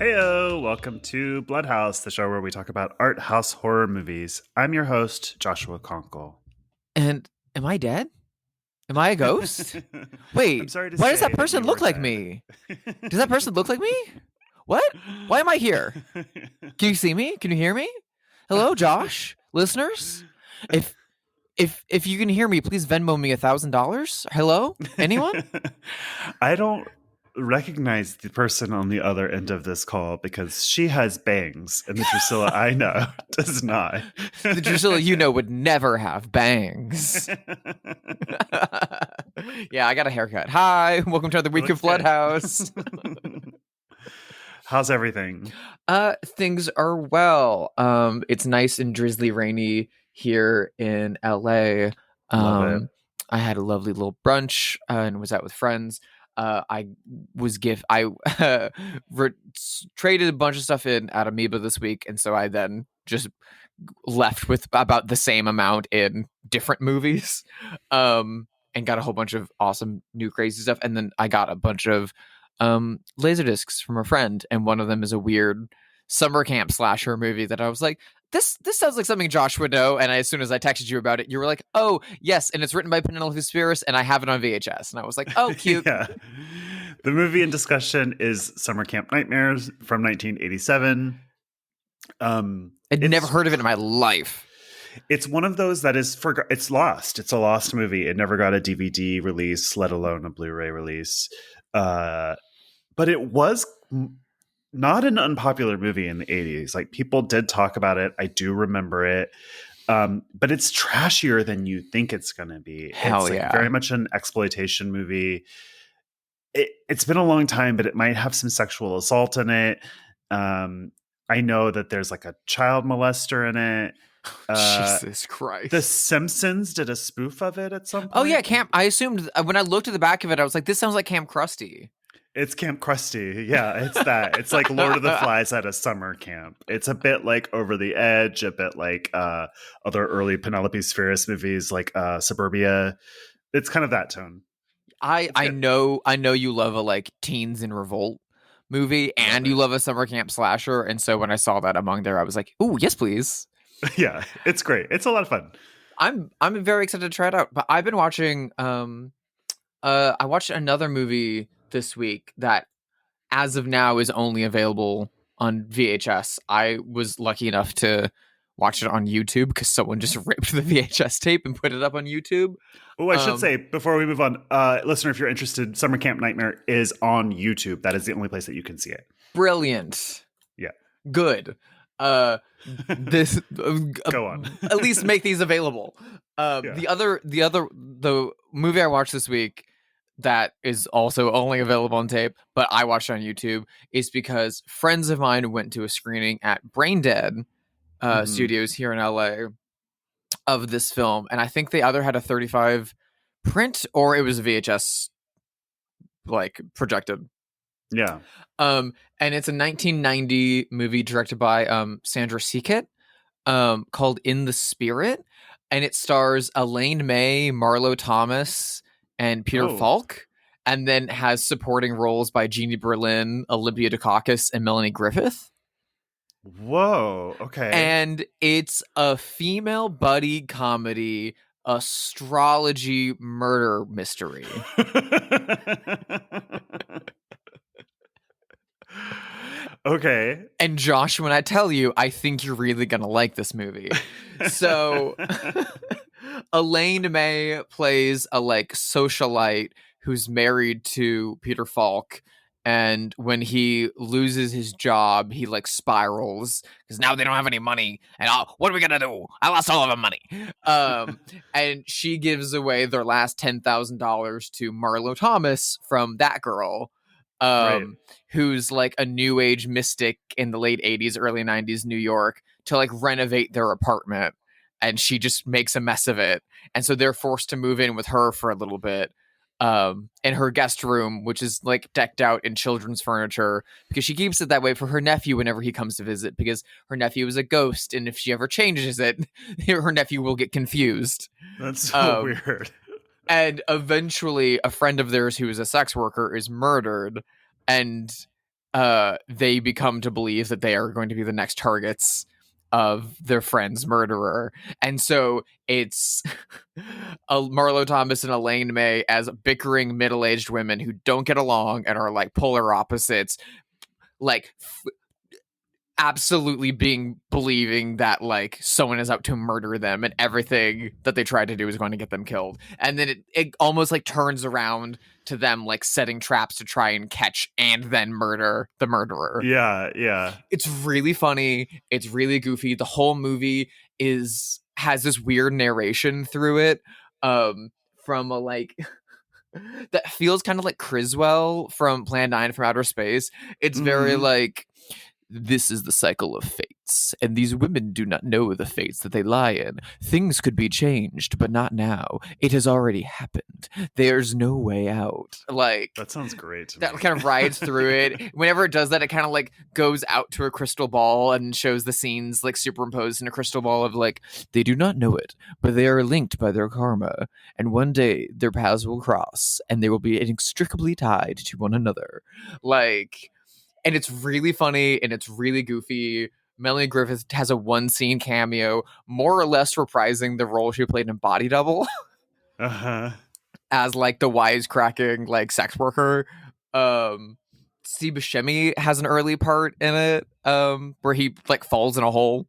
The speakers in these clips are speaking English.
Heyo, welcome to Bloodhaus, the show where we talk about art house horror movies. I'm your host, Joshua Conkel. And am I dead? Am I a ghost? I'm Wait, sorry to why say does that that person you look are like dead. me? Does that person look like me? What? Why am I here? Can you see me? Can you hear me? Hello, Josh, listeners. If you can hear me, please Venmo me $1,000. Hello, anyone? I don't recognize the person on the other end of this call because she has bangs, and the Drusilla I know does not. The Drusilla you know would never have bangs. Yeah, I got a haircut. Hi, welcome to another week of Bloodhaus. How's everything? Things are well. It's nice and drizzly rainy here in LA. Love it. I had a lovely little brunch and was out with friends. I traded a bunch of stuff in at Amoeba this week, and so I then just left with about the same amount in different movies, and got a whole bunch of awesome new crazy stuff. And then I got a bunch of laser discs from a friend, and one of them is a weird summer camp slasher movie that I was like, this sounds like something Josh would know. And as soon as I texted you about it, you were like, oh yes, and it's written by Penelope Spheris, and I have it on VHS. And I was like, oh, cute. Yeah. The movie in discussion is Summer Camp Nightmares from 1987. I'd never heard of it in my life. It's one of those that is it's lost. It's a lost movie. It never got a DVD release, let alone a Blu-ray release. But it was not an unpopular movie in the 80s. Like, people did talk about it. I do remember it. But it's trashier than you think it's going to be. Hell it's yeah. Very much an exploitation movie. It's been a long time, but it might have some sexual assault in it. I know that there's like a child molester in it. Jesus Christ. The Simpsons did a spoof of it at some point. Oh yeah, I assumed when I looked at the back of it, I was like, this sounds like Camp Krusty. It's Camp Krusty. Yeah, it's that. It's like Lord of the Flies at a summer camp. It's a bit like Over the Edge, a bit like other early Penelope Spheris movies like Suburbia. It's kind of that tone. I know you love a like teens in revolt movie, and you love a summer camp slasher, and so when I saw that among there, I was like, "Ooh, yes, please." Yeah, it's great. It's a lot of fun. I'm very excited to try it out. But I've been watching. I watched another movie this week that, as of now, is only available on VHS. I was lucky enough to watch it on YouTube because someone just ripped the VHS tape and put it up on YouTube. Oh, I should say before we move on, listener, if you're interested, Summer Camp Nightmare is on YouTube. That is the only place that you can see it. Brilliant. Yeah. Good. This go on. At least make these available. Yeah. The movie I watched this week that is also only available on tape, but I watched on YouTube, is because friends of mine went to a screening at Brain Dead Studios here in LA of this film, and I think they either had a 35 print or it was a VHS like projected. Yeah. And it's a 1990 movie directed by Sandra Seekett, called In the Spirit, and it stars Elaine May, Marlo Thomas, and Peter Falk, and then has supporting roles by Jeannie Berlin, Olympia Dukakis, and Melanie Griffith. Whoa, okay. And it's a female buddy comedy astrology murder mystery. Okay. And Josh, when I tell you, I think you're really going to like this movie. So Elaine May plays a like socialite who's married to Peter Falk. And when he loses his job, he like spirals because now they don't have any money. And what are we going to do? I lost all of our money. And she gives away their last $10,000 to Marlo Thomas from That Girl. Right. Who's like a new age mystic in the late 80s, early 90s New York to like renovate their apartment. And she just makes a mess of it. And so they're forced to move in with her for a little bit. In her guest room, which is like decked out in children's furniture, because she keeps it that way for her nephew whenever he comes to visit, because her nephew is a ghost. And if she ever changes it, her nephew will get confused. That's so weird. And eventually a friend of theirs who is a sex worker is murdered, and they become to believe that they are going to be the next targets of their friend's murderer. And so it's Marlo Thomas and Elaine May as bickering middle-aged women who don't get along and are like polar opposites, like absolutely believing that like someone is out to murder them and everything that they try to do is going to get them killed. And then it almost like turns around to them like setting traps to try and catch and then murder the murderer. Yeah. It's really funny. It's really goofy. The whole movie has this weird narration through it, from a like that feels kind of like Criswell from Plan 9 from Outer Space. It's very like, this is the cycle of fates, and these women do not know the fates that they lie in. Things could be changed, but not now. It has already happened. There's no way out. Like, that sounds great to that me. kind of rides through it. Whenever it does that, it kind of like goes out to a crystal ball and shows the scenes like superimposed in a crystal ball of like, they do not know it, but they are linked by their karma, and one day their paths will cross, and they will be inextricably tied to one another. Like, and it's really funny and it's really goofy. Melanie Griffith has a one-scene cameo, more or less reprising the role she played in Body Double. As like the wisecracking like sex worker. Steve Buscemi has an early part in it, where he like falls in a hole.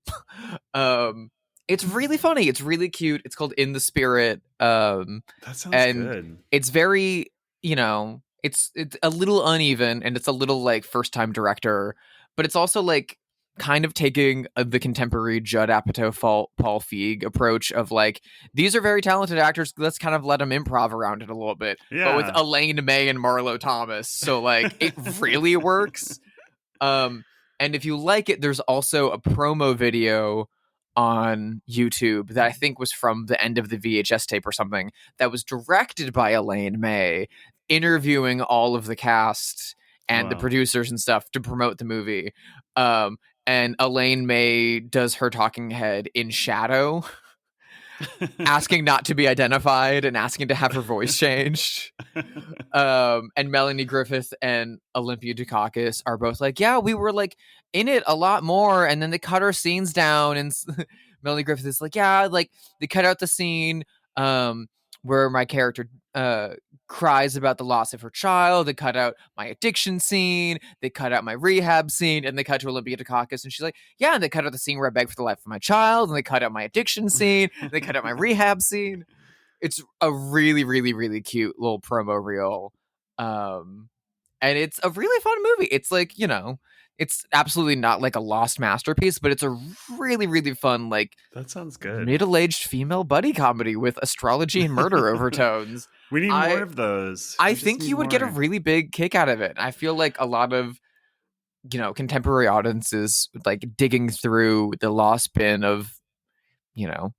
It's really funny. It's really cute. It's called In the Spirit. That sounds good. It's very, it's a little uneven, and it's a little like first time director, but it's also like kind of taking the contemporary Judd Apatow Paul Feig approach of like, these are very talented actors, let's kind of let them improv around it a little bit. But with Elaine May and Marlo Thomas, so like it really works. And if you like it, there's also a promo video on YouTube that I think was from the end of the VHS tape or something, that was directed by Elaine May, interviewing all of the cast and the producers and stuff to promote the movie. And Elaine May does her talking head in shadow, asking not to be identified and asking to have her voice changed. And Melanie Griffith and Olympia Dukakis are both like, yeah, we were like in it a lot more, and then they cut our scenes down. And Melanie Griffith is like, yeah, like they cut out the scene where my character cries about the loss of her child. They cut out my addiction scene. They cut out my rehab scene, and they cut to Olympia Dukakis, and she's like, yeah, and they cut out the scene where I beg for the life of my child, and they cut out my addiction scene, and they cut out my rehab scene. It's a really, really, really cute little promo reel. And it's a really fun movie. It's like, it's absolutely not like a lost masterpiece, but it's a really, really fun, like, that sounds good, middle-aged female buddy comedy with astrology and murder overtones. We need more of those. I think you would get a really big kick out of it. I feel like a lot of, contemporary audiences like digging through the lost bin of,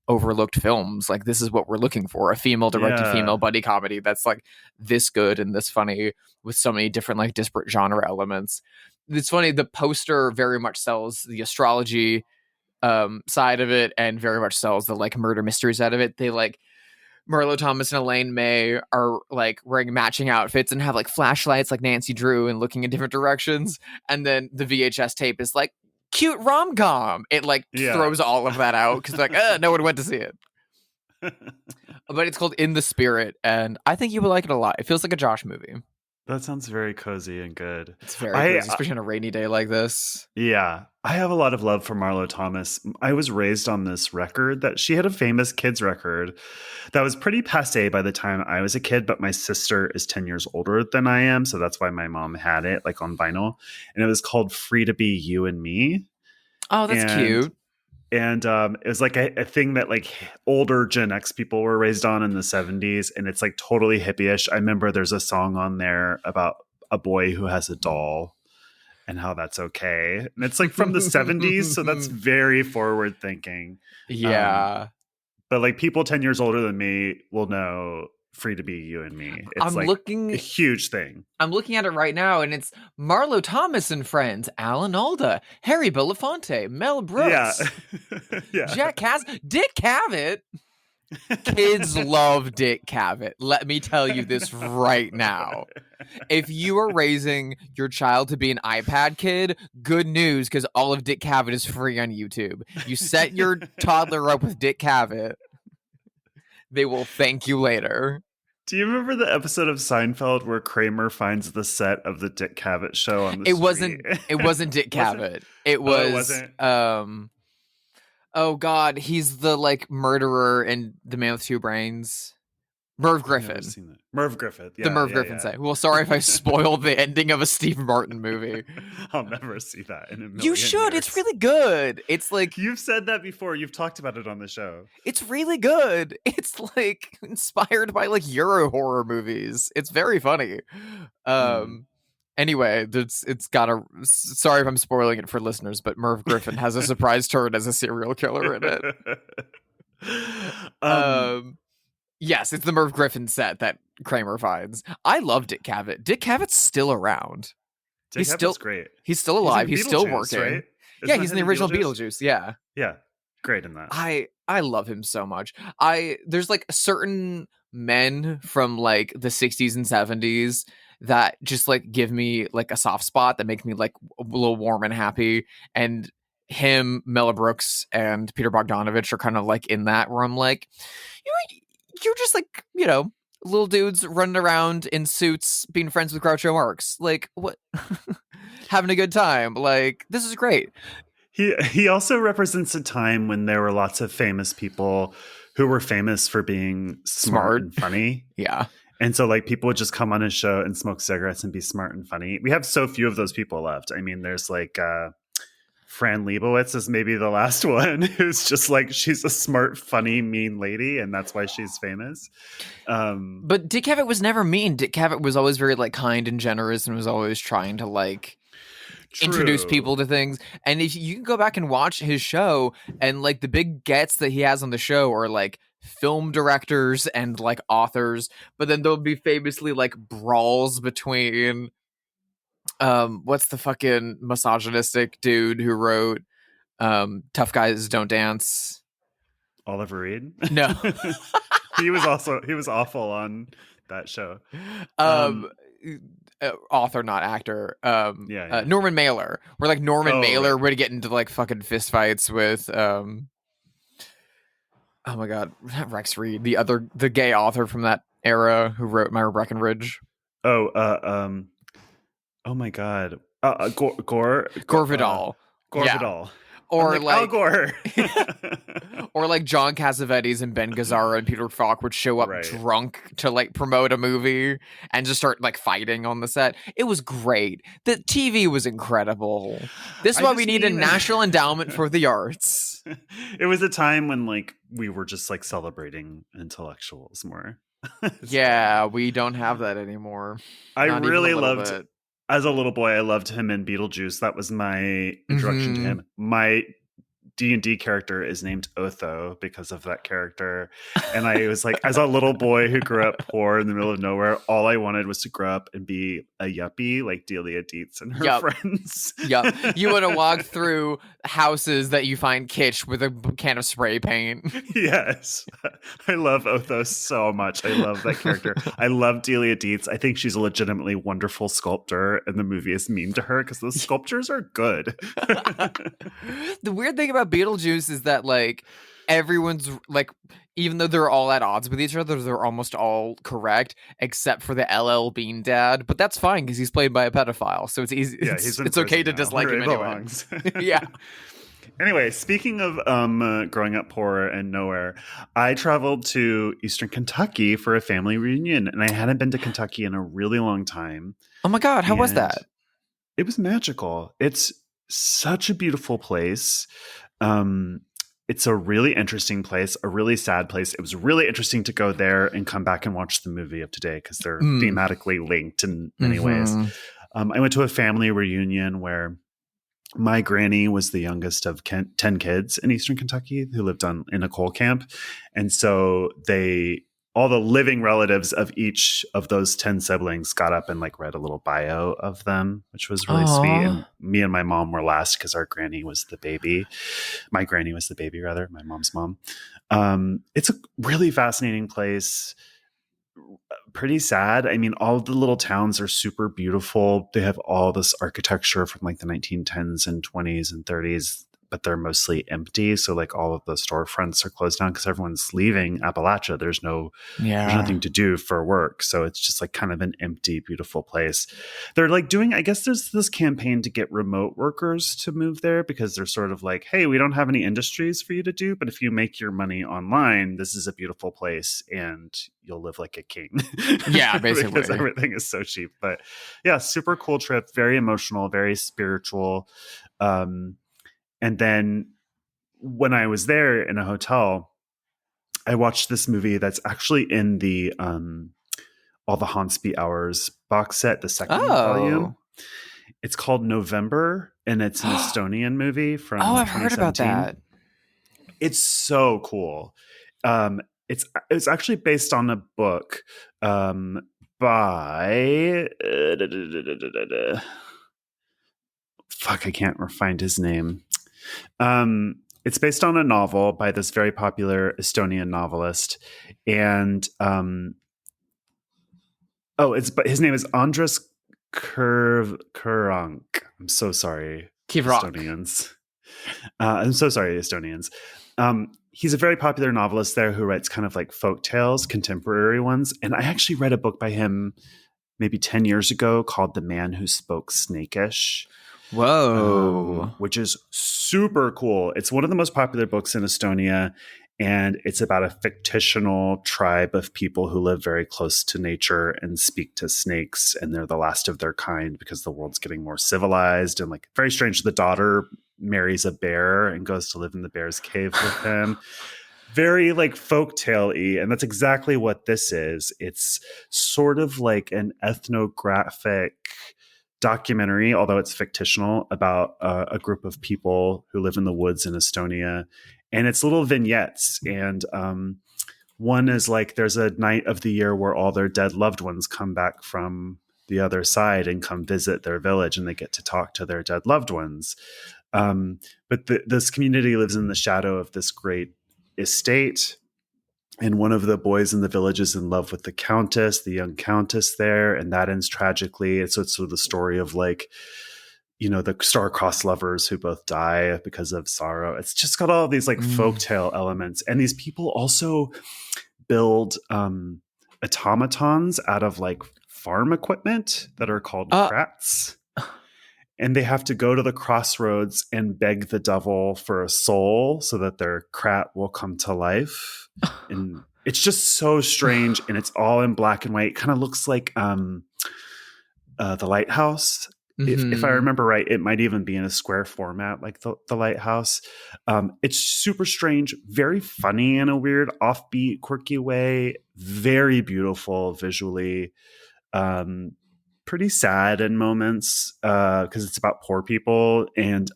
overlooked films. Like, this is what we're looking for, a female-directed female buddy comedy that's like this good and this funny with so many different like disparate genre elements. It's funny, the poster very much sells the astrology side of it and very much sells the like murder mystery side of it. They like Marlo Thomas and Elaine May are like wearing matching outfits and have like flashlights like Nancy Drew and looking in different directions. And then the VHS tape is like cute rom-com. It like throws all of that out because like, no one went to see it. But it's called In the Spirit, and I think you would like it a lot. It feels like a Josh movie. That sounds very cozy and good. It's very cozy, especially on a rainy day like this. Yeah. I have a lot of love for Marlo Thomas. I was raised on this record that she had a famous kids record that was pretty passé by the time I was a kid, but my sister is 10 years older than I am. So that's why my mom had it like on vinyl. And it was called Free to Be You and Me. Oh, that's cute. And it was like a thing that like older Gen X people were raised on in the 70s. And it's like totally hippie-ish. I remember there's a song on there about a boy who has a doll and how that's okay. And it's like from the 70s. So that's very forward thinking. Yeah. But like people 10 years older than me will know Free to Be You and Me. It's a huge thing. I'm looking at it right now, and it's Marlo Thomas and friends, Alan Alda, Harry Belafonte, Mel Brooks, yeah. Jack Dick Cavett. Kids love Dick Cavett. Let me tell you this right now. If you are raising your child to be an iPad kid, good news, because all of Dick Cavett is free on YouTube. You set your toddler up with Dick Cavett, they will thank you later. Do you remember the episode of Seinfeld where Kramer finds the set of the Dick Cavett show on the street? It wasn't Dick Cavett. It wasn't. Oh God, he's the like murderer and the man with two brains. Merv Griffin. Merv Griffin. Yeah, the Merv Griffin set. Well, sorry if I spoiled the ending of a Steve Martin movie. I'll never see that in a million You should. years. It's really good. It's like you've said that before. You've talked about it on the show. It's really good. It's like inspired by like Euro horror movies. It's very funny. Anyway, it's got a. Sorry if I'm spoiling it for listeners, but Merv Griffin has a surprise turn as a serial killer in it. Yes, it's the Merv Griffin set that Kramer finds. I love Dick Cavett. Dick Cavett's still around. He's still great. He's still alive. He's still working. Right? Yeah, he's in the original Beetlejuice. Yeah. Yeah. Great in that. I love him so much. There's like certain men from like the 60s and 70s that just like give me like a soft spot that make me like a little warm and happy. And him, Mel Brooks, and Peter Bogdanovich are kind of like in that where I'm like, you're just like, little dudes running around in suits being friends with Groucho Marx. Like, what? Having a good time. Like, this is great. He also represents a time when there were lots of famous people who were famous for being smart and funny. Yeah. And so like people would just come on his show and smoke cigarettes and be smart and funny. We have so few of those people left. I mean, there's like Fran Lebowitz is maybe the last one who's just like, she's a smart, funny, mean lady, and that's why she's famous. But Dick Cavett was never mean. Dick Cavett was always very like kind and generous and was always trying to like introduce people to things. And if you can go back and watch his show, and like the big gets that he has on the show are like film directors and like authors, but then there'll be famously like brawls between what's the fucking misogynistic dude who wrote Tough Guys Don't Dance? Oliver Reed? No. he was awful on that show. Author, not actor. Norman Mailer. Where like Norman Mailer would get into like fucking fistfights with oh my god, Rex Reed, the gay author from that era who wrote Myra Breckinridge. Oh my god. Gore Vidal. Vidal. Or like Al Gore. Or like John Cassavetes and Ben Gazzara and Peter Falk would show up drunk to like promote a movie and just start like fighting on the set. It was great. The TV was incredible. This is why we need a National Endowment for the Arts. It was a time when like we were just like celebrating intellectuals more. Yeah, we don't have that anymore. I really loved it. As a little boy, I loved him in Beetlejuice. That was my introduction to him. My D&D character is named Otho because of that character. And I was like, as a little boy who grew up poor in the middle of nowhere, all I wanted was to grow up and be a yuppie like Delia Dietz and her friends. Yep. You want to walk through houses that you find kitsch with a can of spray paint. Yes. I love Otho so much. I love that character. I love Delia Dietz. I think she's a legitimately wonderful sculptor, and the movie is mean to her because those sculptures are good. The weird thing about Beetlejuice is that like everyone's like, even though they're all at odds with each other, they're almost all correct except for the LL Bean dad, but that's fine because he's played by a pedophile, so it's easy. Yeah, it's okay to dislike him anyway. Yeah. Anyway, speaking of growing up poor and nowhere, I traveled to Eastern Kentucky for a family reunion, and I hadn't been to Kentucky in a really long time. Oh my god, how was that? It was magical. It's such a beautiful place. It's a really interesting place, a really sad place. It was really interesting to go there and come back and watch the movie of today because they're thematically linked in many ways. I went to a family reunion where my granny was the youngest of 10 kids in Eastern Kentucky who lived in a coal camp. And so they all the living relatives of each of those 10 siblings got up and like read a little bio of them, which was really sweet. And Aw. me and my mom were last because our granny was the baby. My granny was the baby, rather, my mom's mom. It's a really fascinating place. Pretty sad. I mean, all the little towns are super beautiful. They have all this architecture from like the 1910s and 20s and 30s, but they're mostly empty. So like all of the storefronts are closed down because everyone's leaving Appalachia. There's Yeah. nothing to do for work. So it's just like kind of an empty, beautiful place. They're like doing, I guess there's this campaign to get remote workers to move there because they're sort of like, hey, we don't have any industries for you to do, but if you make your money online, this is a beautiful place and you'll live like a king. Yeah, Because basically. everything is so cheap. But yeah, super cool trip, very emotional, very spiritual. And then when I was there in a hotel, I watched this movie that's actually in the All the Hauntsby Hours box set, the second volume. Oh. It's called November, and it's an Estonian movie from Oh, I've heard about 2017. that. It's so cool. It's actually based on a book by fuck, I can't find his name. It's based on a novel by this very popular Estonian novelist, and but his name is Andres Kurank. I'm so sorry, Kivrock. Estonians. I'm so sorry, Estonians. He's a very popular novelist there who writes kind of like folk tales, contemporary ones. And I actually read a book by him maybe 10 years ago called The Man Who Spoke Snakish. Whoa. Which is super cool. It's one of the most popular books in Estonia, and it's about a fictional tribe of people who live very close to nature and speak to snakes, and they're the last of their kind because the world's getting more civilized. And like very strange, the daughter marries a bear and goes to live in the bear's cave with him. Very like folktale-y, and that's exactly what this is. It's sort of like an ethnographic documentary, although it's fictional, about a group of people who live in the woods in Estonia. And it's little vignettes. And one is like there's a night of the year where all their dead loved ones come back from the other side and come visit their village, and they get to talk to their dead loved ones. But this community lives in the shadow of this great estate. And one of the boys in the village is in love with the young countess there, and that ends tragically. And so it's sort of the story of like, you know, the star-crossed lovers who both die because of sorrow. It's just got all these like folktale elements. And these people also build automatons out of like farm equipment that are called krats. And they have to go to the crossroads and beg the devil for a soul so that their krat will come to life. And it's just so strange, and it's all in black and white. It kind of looks like the Lighthouse. If I remember right, it might even be in a square format like the Lighthouse. It's super strange, very funny in a weird, offbeat, quirky way. Very beautiful visually. Pretty sad in moments because it's about poor people. And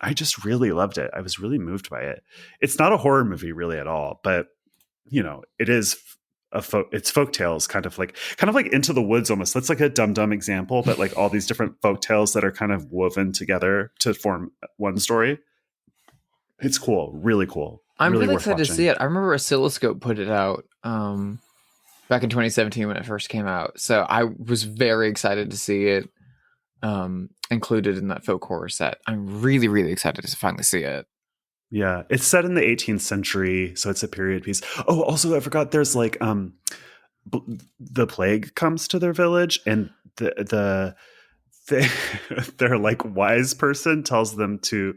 I just really loved it. I was really moved by it. It's not a horror movie really at all, but you know, it is it's folk tales, kind of like Into the Woods almost. That's like a dumb example, but like all these different folk tales that are kind of woven together to form one story. It's cool, really cool. I'm really worth excited to watching. see it. I remember Oscilloscope put it out back in 2017 when it first came out. So I was very excited to see it included in that folk horror set. I'm really, really excited to finally see it. Yeah, it's set in the 18th century, so it's a period piece. Oh, also I forgot there's like the plague comes to their village, and their like wise person tells them to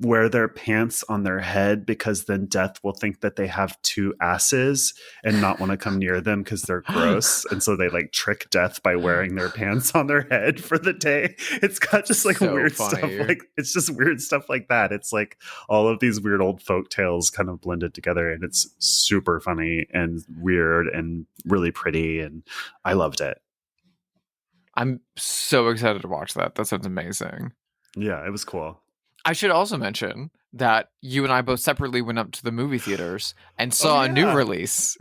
wear their pants on their head because then death will think that they have two asses and not want to come near them because they're gross. And so they like trick death by wearing their pants on their head for the day. It's got just like So weird funny. stuff. Like it's just weird stuff like that. It's like all of these weird old folk tales kind of blended together, and it's super funny and weird and really pretty. And I loved it. I'm so excited to watch that. That sounds amazing. Yeah, it was cool. I should also mention that you and I both separately went up to the movie theaters and saw a new release.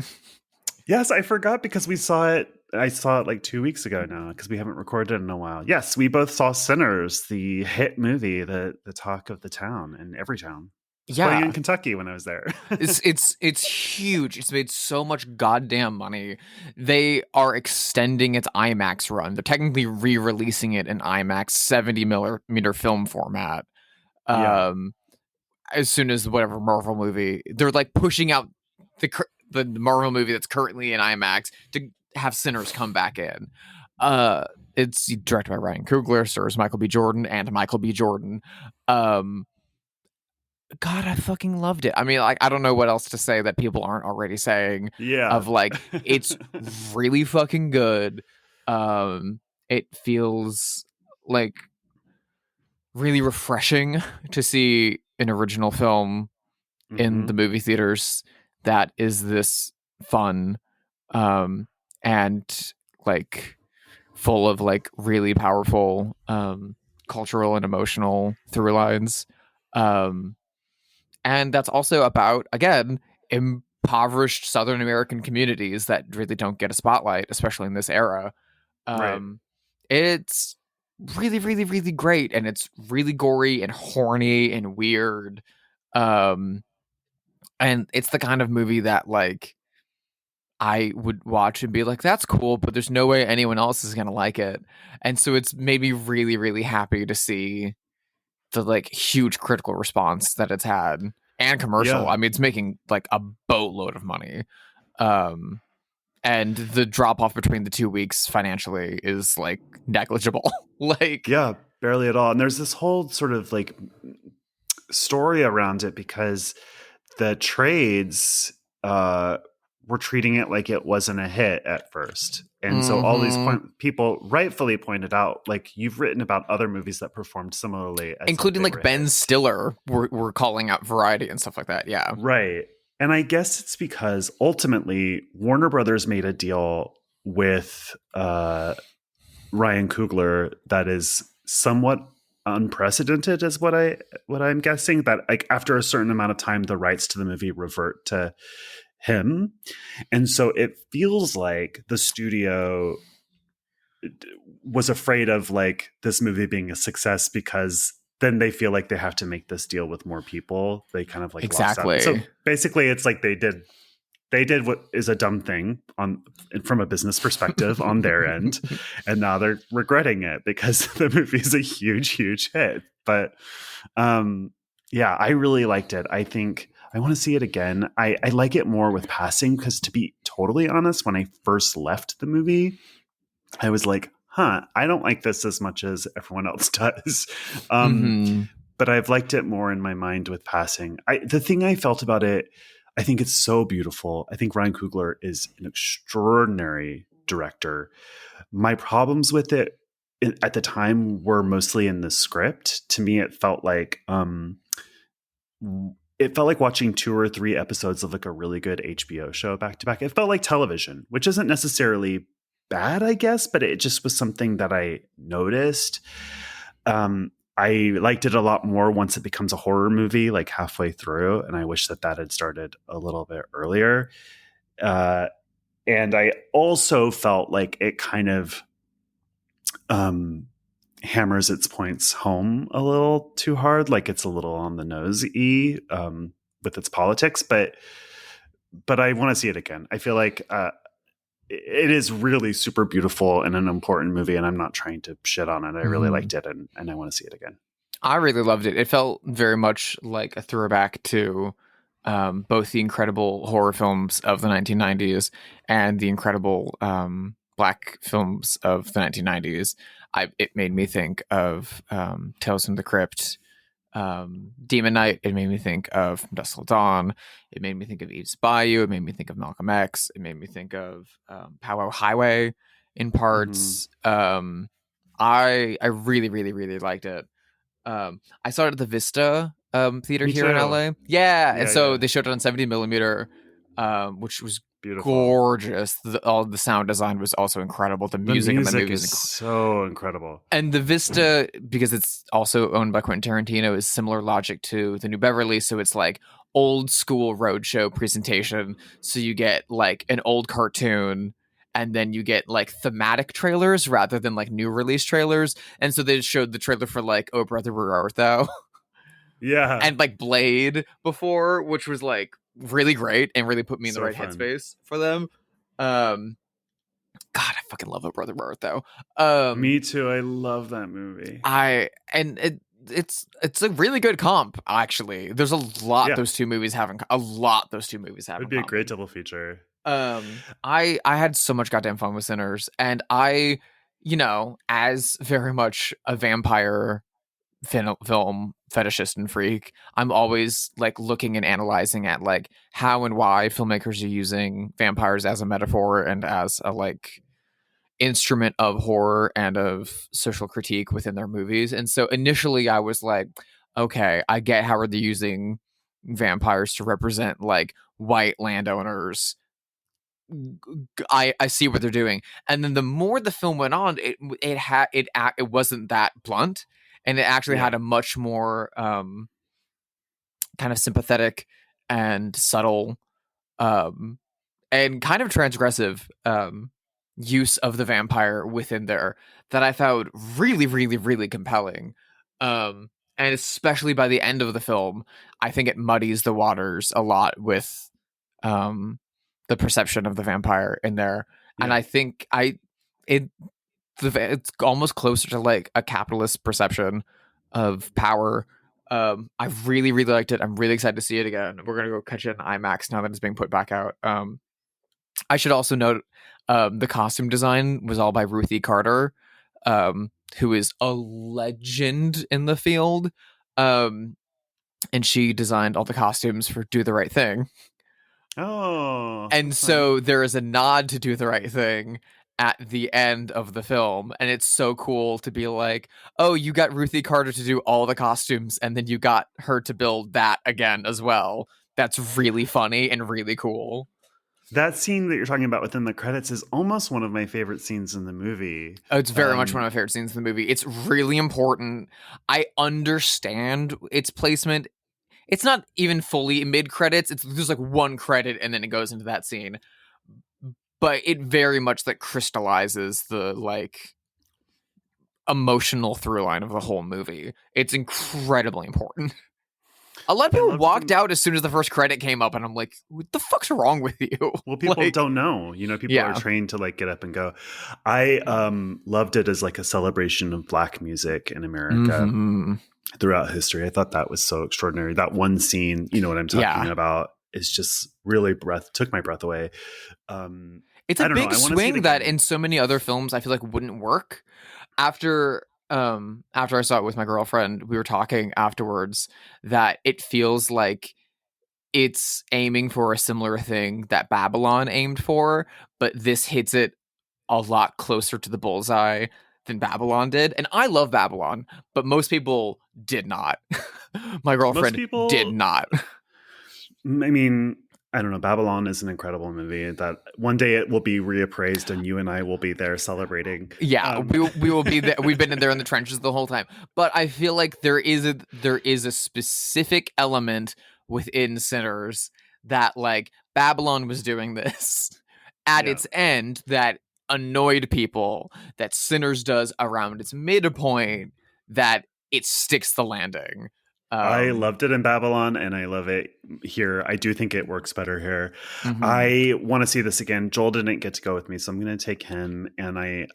Yes, I forgot because we saw it. I saw it like 2 weeks ago now because we haven't recorded in a while. Yes, we both saw Sinners, the hit movie, the talk of the town and every town. It was playing in Yeah, Kentucky when I was there. it's huge. It's made so much goddamn money. They are extending its IMAX run. They're technically re-releasing it in IMAX 70 millimeter film format. Yeah, Um, as soon as whatever Marvel movie, they're like pushing out the Marvel movie that's currently in IMAX to have Sinners come back in. Uh, it's directed by Ryan Coogler, stars Michael B. Jordan and Michael B. Jordan. Um, God, I fucking loved it. I mean, like, I don't know what else to say that people aren't already saying. yeah, Of like, it's really fucking good. It feels like really refreshing to see an original film in hmm the movie theaters that is this fun, um, and like full of like really powerful cultural and emotional through lines. Um, and that's also about, again, impoverished Southern American communities that really don't get a spotlight, especially in this era. right. Um, it's really, really, really great, and it's really gory and horny and weird. Um, and it's the kind of movie that like I would watch and be like, "That's cool," but there's no way anyone else is gonna like it. And so it's made me really, really happy to see the like huge critical response that it's had and commercial. Yeah, I mean, it's making like a boatload of money. Um, and the drop off between the 2 weeks financially is like negligible. Like, yeah, barely at all. And there's this whole sort of like story around it because the trades were treating it like it wasn't a hit at first. And so all these mhm. people rightfully pointed out, like, you've written about other movies that performed similarly as if Including they like were Ben hits. Stiller were calling out Variety and stuff like that. Yeah. Right. And I guess it's because ultimately Warner Brothers made a deal with Ryan Coogler that is somewhat unprecedented, is what I'm guessing. That like after a certain amount of time, the rights to the movie revert to him, and so it feels like the studio was afraid of like this movie being a success because then they feel like they have to make this deal with more people. They kind of like lost out. So Exactly. basically, it's like they did what is a dumb thing on from a business perspective on their end, and now they're regretting it because the movie is a huge hit. But yeah, I really liked it. I think I want to see it again. I like it more with passing because, to be totally honest, when I first left the movie, I was like, huh, I don't like this as much as everyone else does. Um, Hmm. but I've liked it more in my mind with passing. The thing I felt about it, I think it's so beautiful. I think Ryan Coogler is an extraordinary director. My problems with it at the time were mostly in the script. To me, it felt like watching 2 or 3 episodes of like a really good HBO show back to back. It felt like television, which isn't necessarily bad, I guess, but it just was something that I noticed. I liked it a lot more once it becomes a horror movie, like halfway through, and I wish that that had started a little bit earlier. Uh, and I also felt like it kind of um, hammers its points home a little too hard, like it's a little on the nose with its politics. But I want to see it again. I feel like it is really super beautiful and an important movie, and I'm not trying to shit on it. I really Hmm. liked it, and I want to see it again. I really loved it. It felt very much like a throwback to both the incredible horror films of the 1990s and the incredible black films of the 1990s. It made me think of Tales from the Crypt, Demon Knight. It made me think of From Dusk Till Dawn. It made me think of Eve's Bayou. It made me think of Malcolm X. It made me think of Powwow Highway in Mm-hmm. parts. I really, really, really liked it. I saw it at the Vista theater Me here in too. LA. Yeah, and Yeah, so yeah. they showed it on 70 millimeter, which was Beautiful. gorgeous. All the sound design was also incredible. The The music in the music movie is so incredible. and the Vista, because it's also owned by Quentin Tarantino, is similar logic to the New Beverly. So it's like old school roadshow presentation. So you get like an old cartoon, and then you get like thematic trailers rather than like new release trailers. And so they showed the trailer for like Oh Brother Where Art Thou Yeah. and like Blade before, which was like really great and really put me in the So right fun. headspace for them. God, I fucking love Oh Brother Where Art Thou. Me too. I love that movie. It's a really good comp, actually. There's a lot Yeah. those two movies have in It'd be a great double feature. I had so much goddamn fun with Sinners, and I, as very much a vampire film fetishist and freak, I'm always like looking and analyzing at like how and why filmmakers are using vampires as a metaphor and as a like instrument of horror and of social critique within their movies. And so initially I was like, okay, I get how they're using vampires to represent like white landowners. I see what they're doing. And then the more the film went on, it wasn't that blunt, and it actually had a much more kind of sympathetic and subtle and kind of transgressive use of the vampire within there that I found really, really, really compelling. And especially by the end of the film, I think it muddies the waters a lot with the perception of the vampire in there. And I think it's almost closer to like a capitalist perception of power. I really, really liked it. I'm really excited to see it again. We're gonna go catch it in IMAX now that it's being put back out. I should also note the costume design was all by Ruthie Carter, who is a legend in the field. And she designed all the costumes for Do the Right Thing. Oh. And so there is a nod to Do the Right Thing at the end of the film. And it's so cool to be like, oh, you got Ruthie Carter to do all the costumes, and then you got her to build that again as well. That's really funny and really cool. That scene that you're talking about within the credits is almost one of my favorite scenes in the movie. Oh, it's very much one of my favorite scenes in the movie. It's really important. I understand its placement. It's not even fully mid-credits. There's like one credit and then it goes into that scene. But it very much like crystallizes the like emotional through line of the whole movie. It's incredibly important. A lot of people walked out as soon as the first credit came up, and I'm like, what the fuck's wrong with you? Well, people don't know. People are trained to like get up and go. I loved it as like a celebration of Black music in America throughout history. I thought that was so extraordinary. That one scene, you know what I'm talking about, is just really took my breath away. It's a big swing that in so many other films I feel like wouldn't work. After I saw it with my girlfriend, we were talking afterwards that it feels like it's aiming for a similar thing that Babylon aimed for, but this hits it a lot closer to the bullseye than Babylon did. And I love Babylon, but most people did not. My girlfriend did not. I mean, I don't know. Babylon is an incredible movie that one day it will be reappraised, and you and I will be there celebrating. Yeah, we will be there. We've been in there in the trenches the whole time. But I feel like there is a specific element within Sinners that like Babylon was doing this at its end that annoyed people, that Sinners does around its midpoint, that it sticks the landing. I loved it in Babylon, and I love it here. I do think it works better here. I want to see this again. Joel didn't get to go with me, so I'm going to take him. And I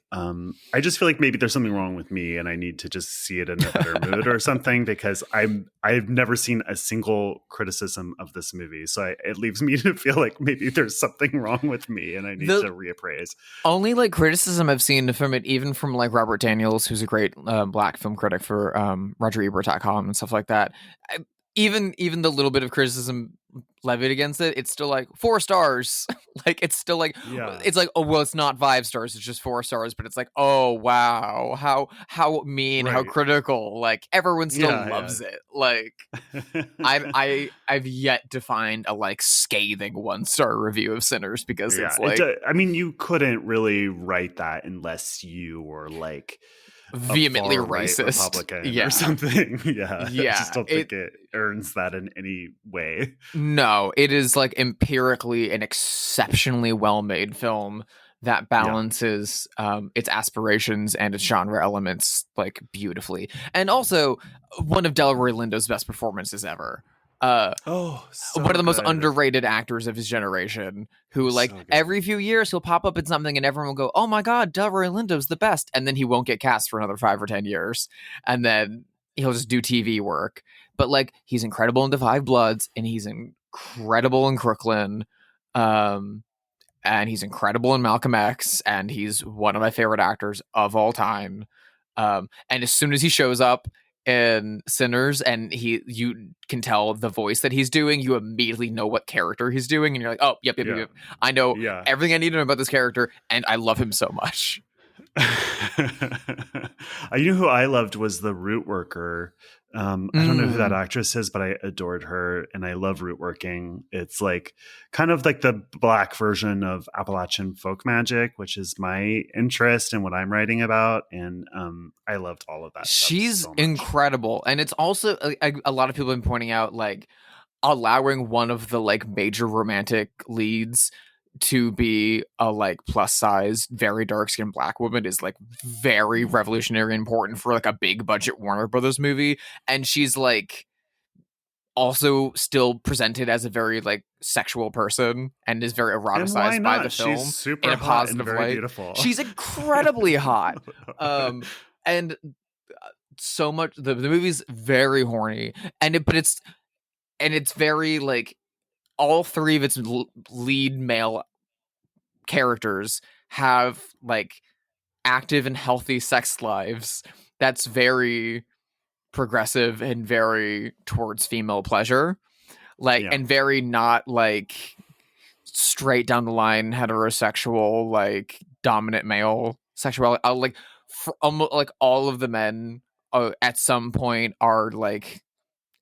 just feel like maybe there's something wrong with me, and I need to just see it in a better mood or something, because I've never seen a single criticism of this movie, so it leaves me to feel like maybe there's something wrong with me, and I need to reappraise. Only like criticism I've seen from it, even from like Robert Daniels, who's a great Black film critic for RogerEbert.com and stuff like that. Even the little bit of criticism levied against it, it's still like 4 stars. Like it's still like Yeah. it's like, oh well, it's not 5 stars, it's just 4 stars, but it's like, oh wow, how mean, how Right. critical. Like everyone still Yeah, loves it. Like I've yet to find a like scathing 1-star review of Sinners because Yeah. it's like I mean, you couldn't really write that unless you were like a vehemently far-right racist. Republican Yeah. or something. Yeah. I Yeah. just don't think it earns that in any way. No, it is like empirically an exceptionally well-made film that balances its aspirations and its genre elements like beautifully, and also one of Delroy Lindo's best performances ever. Oh, so One of the most good. underrated actors of his generation, who like So good. every few years he'll pop up in something and everyone will go, "Oh my god, Delroy Lindo's the best," and then he won't get cast for another 5 or 10 years, and then he'll just do TV work. But like he's incredible in The Five Bloods, and he's incredible in Crooklyn, and he's incredible in Malcolm X, and he's one of my favorite actors of all time. And as soon as he shows up in Sinners and you can tell the voice that he's doing, you immediately know what character he's doing, and you're like, oh, yep. I know everything I need to know about this character, and I love him so much. You know who I loved was the root worker. I don't know who that actress is, but I adored her, and I love root working. It's like kind of like the Black version of Appalachian folk magic, which is my interest and what I'm writing about, and I loved all of that. She's so incredible, and it's also a lot of people have been pointing out like allowing one of the like major romantic leads to be a like plus size, very dark skinned Black woman is like very revolutionary and important for like a big budget Warner Brothers movie. And she's like also still presented as a very like sexual person and is very eroticized by the film. She's super in a hot positive and very way. beautiful. She's incredibly hot. And so much the movie's very horny, but it's very like all 3 of its lead male characters have like active and healthy sex lives that's very progressive and very towards female pleasure, like and very not like straight down the line heterosexual like dominant male sexuality. Like almost like all of the men at some point are like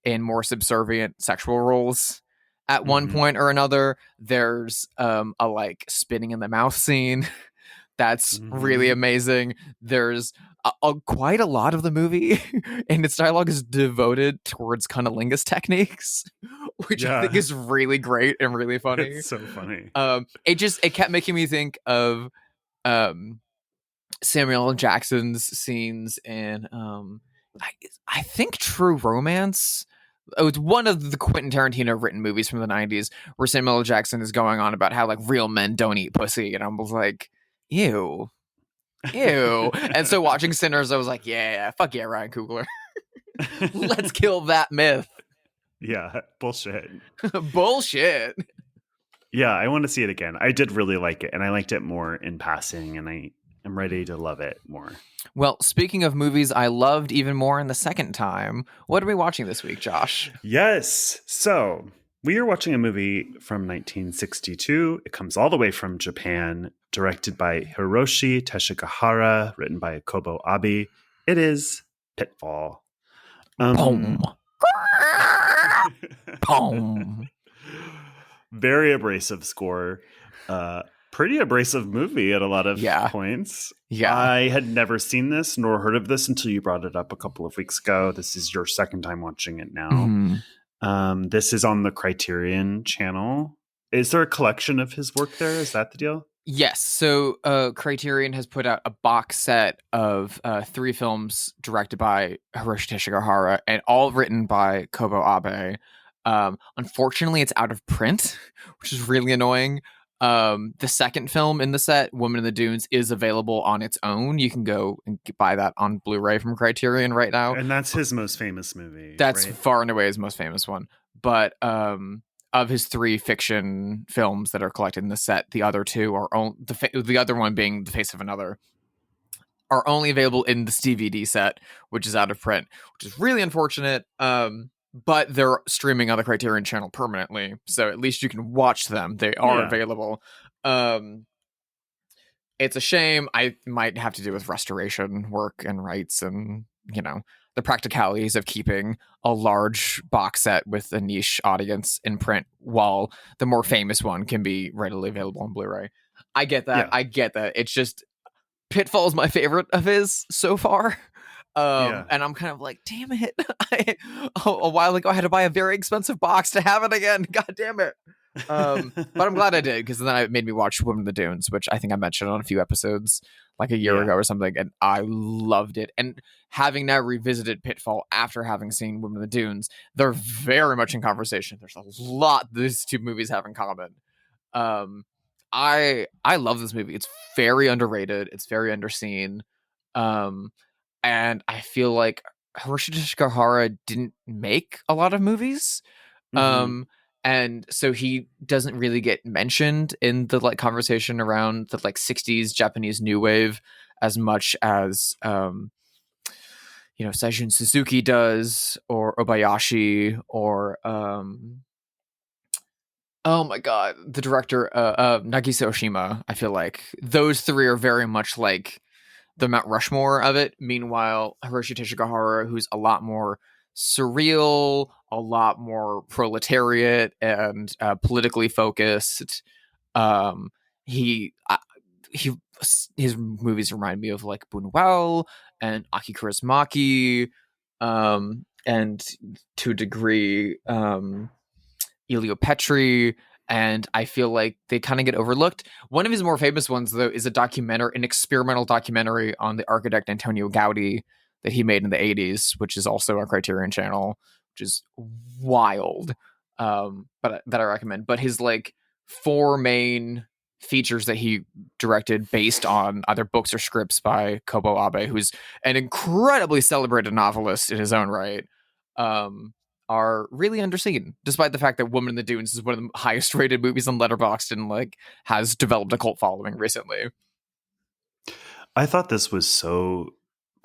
in more subservient sexual roles at one point or another. There's a like spitting in the mouth scene that's really amazing. There's quite a lot of the movie and its dialogue is devoted towards cunnilingus techniques, which I think is really great and really funny. It's so funny. It kept making me think of Samuel L. Jackson's scenes in I think True Romance. It was one of the Quentin Tarantino written movies from the 90s where Samuel L. Jackson is going on about how like real men don't eat pussy, and I was like, ew. And so watching Sinners, I was like, yeah, fuck yeah, Ryan Coogler. Let's kill that myth. Yeah, bullshit. Bullshit. Yeah, I want to see it again. I did really like it, and I liked it more in passing, and I am ready to love it more. Well, speaking of movies I loved even more in the second time, what are we watching this week, Josh? Yes. So we are watching a movie from 1962. It comes all the way from Japan, directed by Hiroshi Teshigahara, written by Kobo Abe. It is Pitfall. Boom. Boom. Very abrasive score. Pretty abrasive movie at a lot of points. Yeah. I had never seen this nor heard of this until you brought it up a couple of weeks ago. This is your second time watching it now. This is on the Criterion channel. Is there a collection of his work there? Is that the deal? Yes. So Criterion has put out a box set of 3 films directed by Hiroshi Teshigahara and all written by Kobo Abe. Unfortunately, it's out of print, which is really annoying. The second film in the set, Woman in the Dunes, is available on its own. You can go and buy that on Blu-ray from Criterion right now. And that's his most famous movie. That's far and away his most famous one. But of his 3 fiction films that are collected in the set, the other 2 are the other one being The Face of Another, are only available in this DVD set, which is out of print, which is really unfortunate. but they're streaming on the Criterion Channel permanently, so at least you can watch them. They are Yeah. available. It's a shame. I might have to do with restoration work and rights and, the practicalities of keeping a large box set with a niche audience in print while the more famous one can be readily available on Blu-ray. I get that. Yeah. I get that. It's just Pitfall is my favorite of his so far. Yeah. And I'm kind of like, damn it. A while ago I had to buy a very expensive box to have it again. God damn it. But I'm glad I did, because then it made me watch Women in the Dunes, which I think I mentioned on a few episodes like a year ago or something, and I loved it. And having now revisited Pitfall after having seen Women in the Dunes, they're very much in conversation. There's a lot these two movies have in common. I love this movie. It's very underrated. It's very underseen. And I feel like Hiroshi Tsuchihara didn't make a lot of movies. Mm-hmm. And so he doesn't really get mentioned in the conversation around the 60s Japanese new wave as much as Seijun Suzuki does, or Obayashi, or oh my god, the director Nagisa Oshima. I feel like those three are very much like the Mount Rushmore of it. Meanwhile, Hiroshi Teshigahara, who's a lot more surreal, a lot more proletariat and politically focused. He his movies remind me of Buñuel and Aki Kaurismäki, and to a degree, Elio Petri. And I feel like they kind of get overlooked. One of his more famous ones, though, is an experimental documentary on the architect Antonio Gaudi that he made in the 80s, which is also on Criterion Channel, which is wild, but that I recommend. But his four main features that he directed based on either books or scripts by Kobo Abe, who's an incredibly celebrated novelist in his own right, are really underseen, despite the fact that Woman in the Dunes is one of the highest rated movies on Letterboxd and has developed a cult following recently. I thought this was so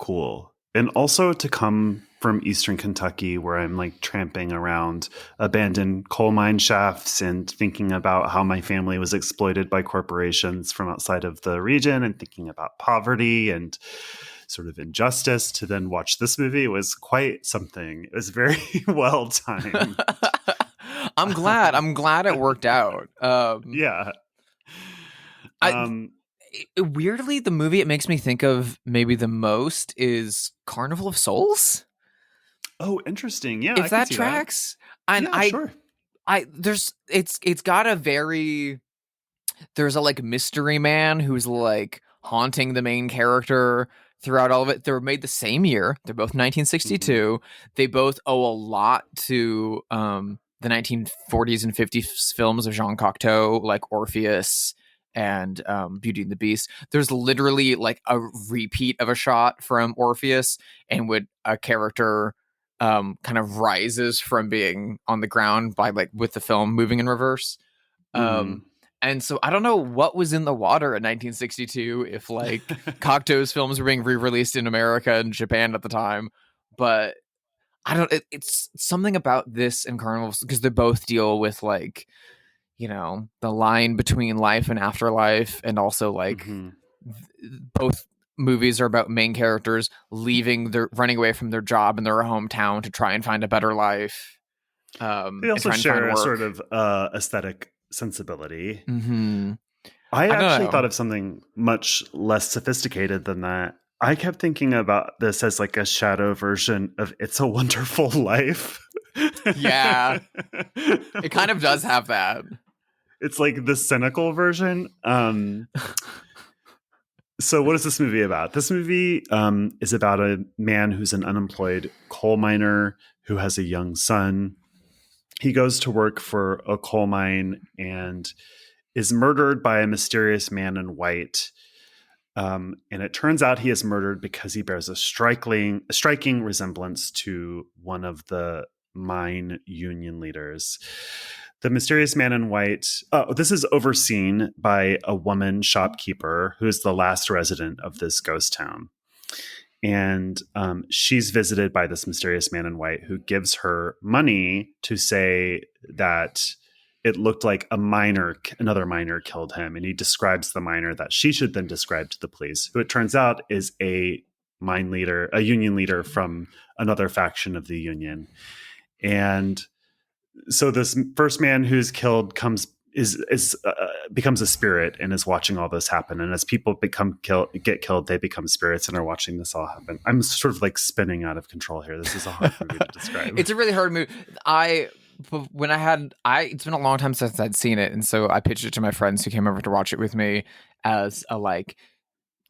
cool. And also to come from Eastern Kentucky, where I'm tramping around abandoned coal mine shafts and thinking about how my family was exploited by corporations from outside of the region, and thinking about poverty and sort of injustice, to then watch this movie was quite something. It was very well timed. I'm glad it worked out. Yeah. Weirdly, the movie it makes me think of maybe the most is Carnival of Souls. Oh, interesting. Yeah, if that tracks. That. And yeah, sure. It's got a very, there's a mystery man who's haunting the main character throughout all of it. They were made the same year. They're both 1962. Mm-hmm. They both owe a lot to the 1940s and 50s films of Jean Cocteau, like Orpheus and Beauty and the Beast. There's literally a repeat of a shot from Orpheus, and with a character kind of rises from being on the ground by with the film moving in reverse. And so I don't know what was in the water in 1962, if Cocteau's films were being re-released in America and Japan at the time, but I don't. It's something about this and Carnival, because they both deal with the line between life and afterlife, and also both movies are about main characters running away from their job in their hometown to try and find a better life. They also share a sort of aesthetic sensibility. Mm-hmm. I actually thought of something much less sophisticated than that. I kept thinking about this as a shadow version of It's a Wonderful Life. Yeah. It kind of does have that. It's the cynical version. So what is this movie about? This movie is about a man who's an unemployed coal miner who has a young son. He goes to work for a coal mine and is murdered by a mysterious man in white. And it turns out he is murdered because he bears a striking resemblance to one of the mine union leaders. The mysterious man in white, this is overseen by a woman shopkeeper who is the last resident of this ghost town. and she's visited by this mysterious man in white who gives her money to say that it looked like another miner killed him. And he describes the miner that she should then describe to the police, who it turns out is a union leader from another faction of the union. And so this first man who's killed becomes a spirit and is watching all this happen. And as people get killed, they become spirits and are watching this all happen. I'm sort of like spinning out of control here. This is a hard movie to describe. It's a really hard movie. It's been a long time since I'd seen it, and so I pitched it to my friends who came over to watch it with me as a like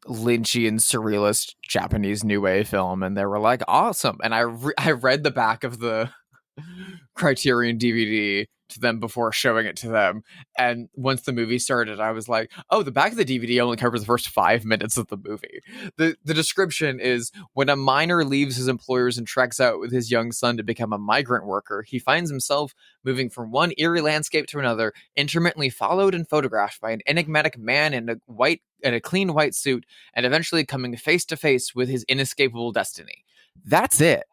Lynchian surrealist Japanese new wave film, and they were like, awesome. And I read the back of the Criterion DVD to them before showing it to them, and once the movie started, I was like, oh, the back of the DVD only covers the first 5 minutes of the movie. The description is: when a miner leaves his employers and treks out with his young son to become a migrant worker, he finds himself moving from one eerie landscape to another, intermittently followed and photographed by an enigmatic man in a clean white suit, and eventually coming face to face with his inescapable destiny. That's it.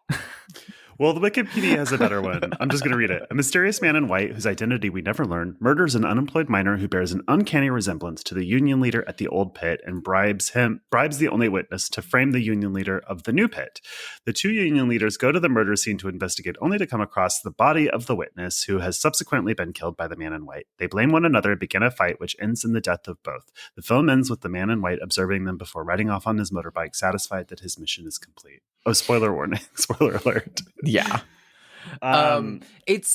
Well, the Wikipedia has a better one. I'm just going to read it. A mysterious man in white, whose identity we never learn, murders an unemployed miner who bears an uncanny resemblance to the union leader at the old pit and bribes the only witness to frame the union leader of the new pit. The 2 union leaders go to the murder scene to investigate, only to come across the body of the witness, who has subsequently been killed by the man in white. They blame one another and begin a fight, which ends in the death of both. The film ends with the man in white observing them before riding off on his motorbike, satisfied that his mission is complete. Oh, spoiler warning! Spoiler alert! Yeah. It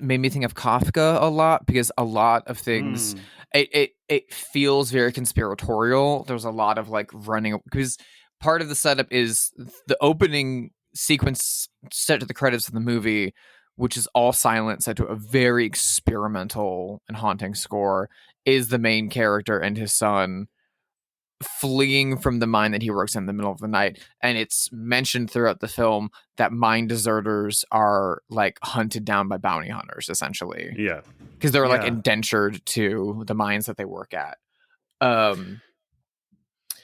made me think of Kafka a lot, because a lot of things it feels very conspiratorial. There's a lot of like running, because part of the setup is the opening sequence set to the credits of the movie, which is all silent, set to a very experimental and haunting score, is the main character and his son fleeing from the mine that he works in the middle of the night. And it's mentioned throughout the film that mine deserters are like hunted down by bounty hunters, essentially. Yeah. Because they're like indentured to the mines that they work at.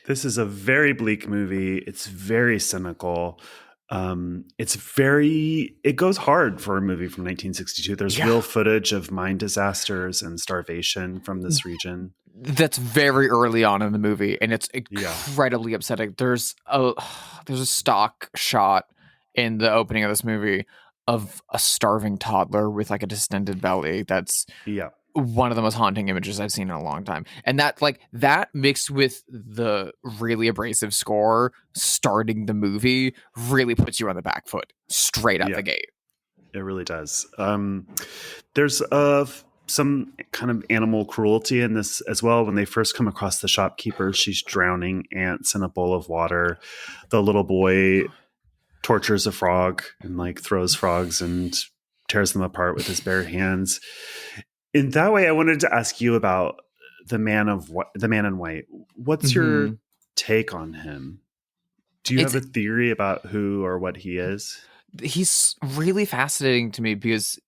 This is a very bleak movie. It's very cynical. It goes hard for a movie from 1962. There's real footage of mine disasters and starvation from this region. That's very early on in the movie, and it's incredibly upsetting. There's a stock shot in the opening of this movie of a starving toddler with like a distended belly. That's one of the most haunting images I've seen in a long time. And that mixed with the really abrasive score starting the movie really puts you on the back foot straight out the gate. It really does. There's some kind of animal cruelty in this as well. When they first come across the shopkeeper, she's drowning ants in a bowl of water. The little boy tortures a frog and like throws frogs and tears them apart with his bare hands. In that way, I wanted to ask you about the man in white. What's your take on him? Do you have a theory about who or what he is? He's really fascinating to me, because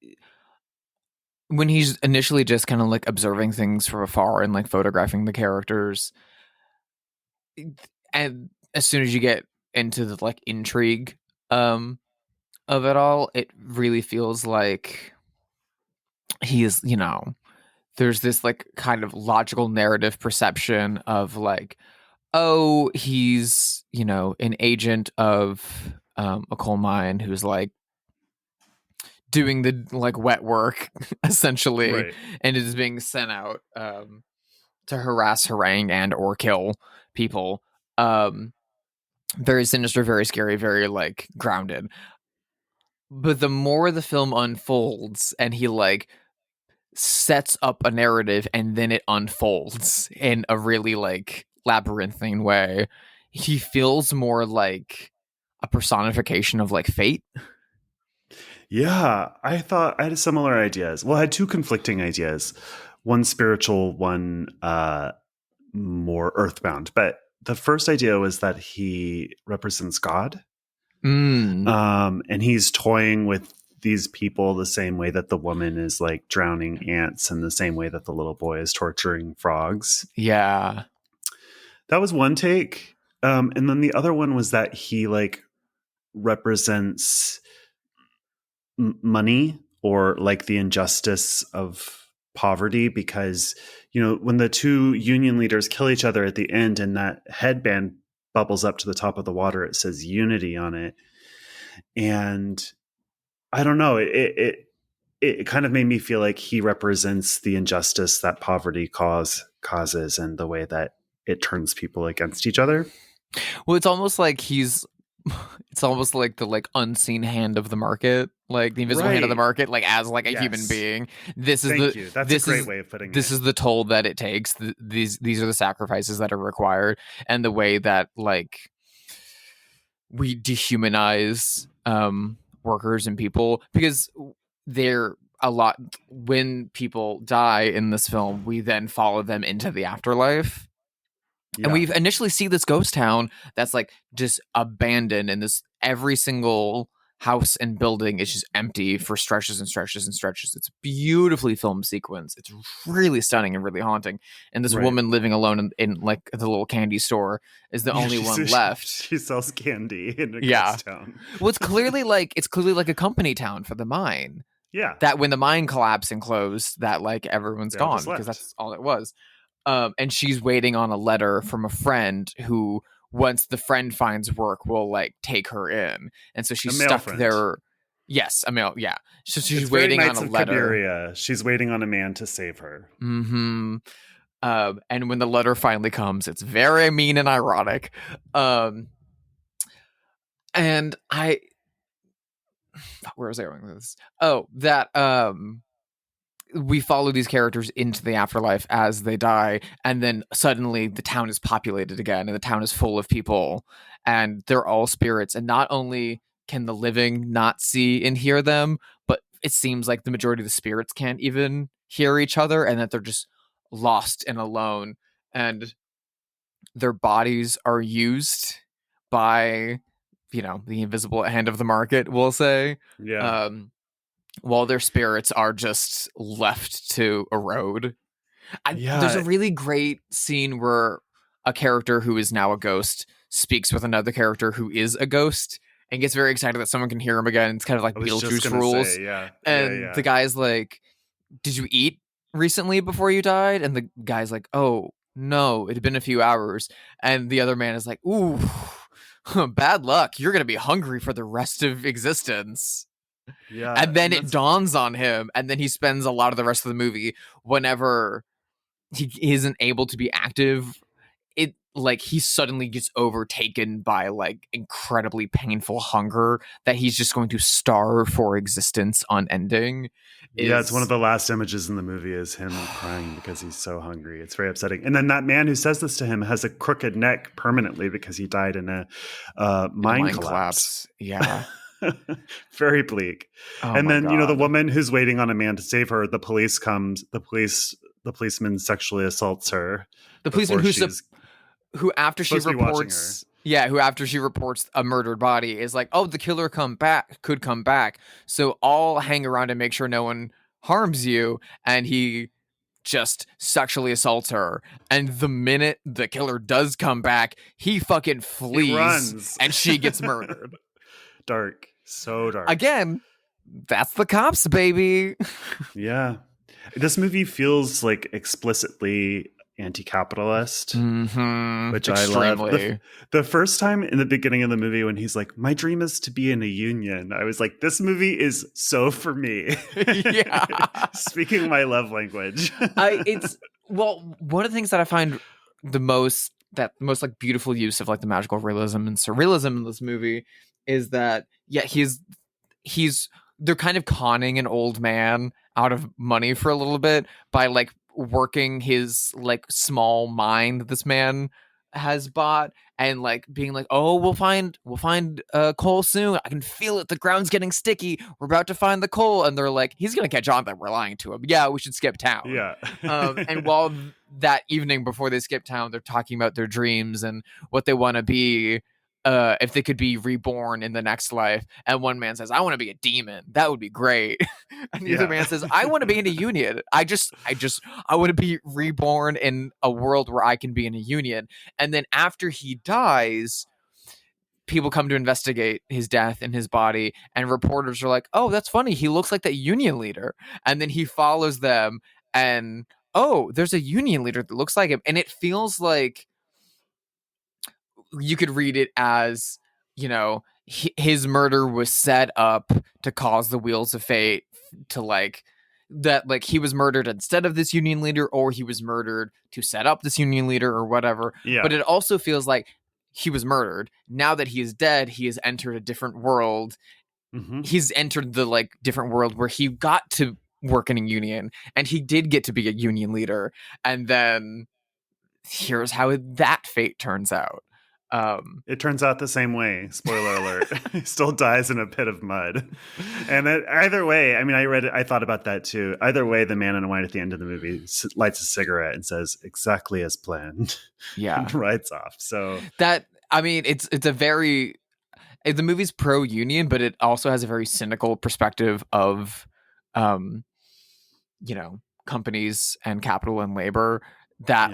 when he's initially just kind of like observing things from afar and like photographing the characters, and as soon as you get into the like intrigue of it all, it really feels like he is, there's this like kind of logical narrative perception of like, oh, he's, an agent of a coal mine who's like doing the like wet work essentially, right, and is being sent out to harass, harangue, and or kill people. Very sinister, very scary, very like grounded. But the more the film unfolds and he like sets up a narrative and then it unfolds in a really like labyrinthine way, he feels more like a personification of like fate. Yeah, I had similar ideas. Well, I had 2 conflicting ideas. One spiritual, one more earthbound. But the first idea was that he represents God. And he's toying with these people the same way that the woman is like drowning ants and the same way that the little boy is torturing frogs. Yeah. That was one take. And then the other one was that he like represents money, or like the injustice of poverty, because when the two union leaders kill each other at the end and that headband bubbles up to the top of the water, it says unity on it. And I don't know, it kind of made me feel like he represents the injustice that poverty causes, and the way that it turns people against each other. Well, it's almost like it's almost like the like unseen hand of the market, like the invisible hand of the market, like as like a human being. This is Thank you. That's a great way of putting it. This is the toll that it takes. These are the sacrifices that are required, and the way that like we dehumanize workers and people, because they're a lot. When people die in this film, we then follow them into the afterlife. Yeah. And we initially see this ghost town that's like just abandoned, and this every single house and building is just empty for stretches and stretches and stretches. It's a beautifully filmed sequence. It's really stunning and really haunting. And this woman living alone in like the little candy store is the only one left. She sells candy in a ghost town. Well, it's clearly like a company town for the mine. Yeah. That when the mine collapsed and closed, that like everyone's gone because that's all it was. And she's waiting on a letter from a friend who, once the friend finds work, will like take her in. And so she's stuck there. Yes, a male. Yeah. So she's waiting on a letter. Cabiria. She's waiting on a man to save her. Mm-hmm. And when the letter finally comes, it's very mean and ironic. And where was I going with this? Oh, that we follow these characters into the afterlife as they die, and then suddenly the town is populated again, and the town is full of people, and they're all spirits. And not only can the living not see and hear them, but it seems like the majority of the spirits can't even hear each other, and that they're just lost and alone, and their bodies are used by the invisible hand of the market, we'll say. Yeah. While their spirits are just left to erode. There's a really great scene where a character who is now a ghost speaks with another character who is a ghost and gets very excited that someone can hear him again. It's kind of like Beetlejuice rules. The guy's like, "Did you eat recently before you died?" And the guy's like, "Oh, no, it had been a few hours." And the other man is like, "Ooh, bad luck. You're going to be hungry for the rest of existence." Yeah. And then it dawns on him, and then he spends a lot of the rest of the movie, whenever he isn't able to be active, it like he suddenly gets overtaken by like incredibly painful hunger that he's just going to starve for existence unending. It's one of the last images in the movie is him crying because he's so hungry. It's very upsetting. And then that man who says this to him has a crooked neck permanently because he died in a mine collapse. Yeah. Very bleak. And then the woman who's waiting on a man to save her, the police comes, the policeman sexually assaults her. The policeman who after she reports a murdered body is like, "Oh, the killer could come back, so I'll hang around and make sure no one harms you." And he just sexually assaults her, and the minute the killer does come back, he fucking flees. He runs. And she gets murdered. Dark. So dark. Again, that's the cops, baby. Yeah. This movie feels like explicitly anti-capitalist, which extremely. I love. The first time in the beginning of the movie when he's like, "My dream is to be in a union," I was like, this movie is so for me. Yeah. Speaking my love language. One of the things that I find the most like beautiful use of like the magical realism and surrealism in this movie is that they're kind of conning an old man out of money for a little bit by like working his like small mine that this man has bought, and like being like, "Oh, we'll find coal soon. I can feel it. The ground's getting sticky. We're about to find the coal." And they're like, "He's gonna catch on that we're lying to him. Yeah, we should skip town." Yeah. And while that evening before they skip town, they're talking about their dreams and what they want to be. if they could be reborn in the next life. And one man says, I want to be a demon. That would be great. And the other man says, I want to be in a union. I want to be reborn in a world where I can be in a union. And then after he dies, people come to investigate his death in his body, and reporters are like, oh, that's funny. He looks like that union leader. And then he follows them, and oh, there's a union leader that looks like him. And it feels like you could read it as, his murder was set up to cause the wheels of fate to that he was murdered instead of this union leader, or he was murdered to set up this union leader or whatever. Yeah. But it also feels like he was murdered. Now that he is dead, he has entered a different world. Mm-hmm. He's entered the different world where he got to work in a union, and he did get to be a union leader. And then here's how that fate turns out. It turns out the same way. Spoiler alert. He still dies in a pit of mud. And either way, I mean, I thought about that too. Either way, the man in white at the end of the movie lights a cigarette and says, exactly as planned. Yeah. And rides off. So that, I mean, it's a very, the movie's pro-union, but it also has a very cynical perspective of, companies and capital and labor that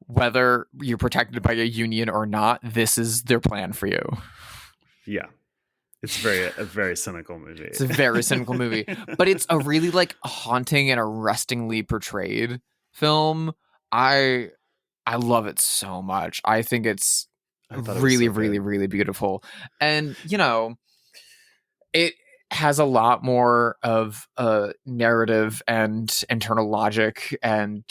whether you're protected by a union or not, this is their plan for you. Yeah. It's a very cynical movie. It's a very cynical movie, but it's a really haunting and arrestingly portrayed film. I love it so much. I think it's really, really, really beautiful. And, it has a lot more of a narrative and internal logic and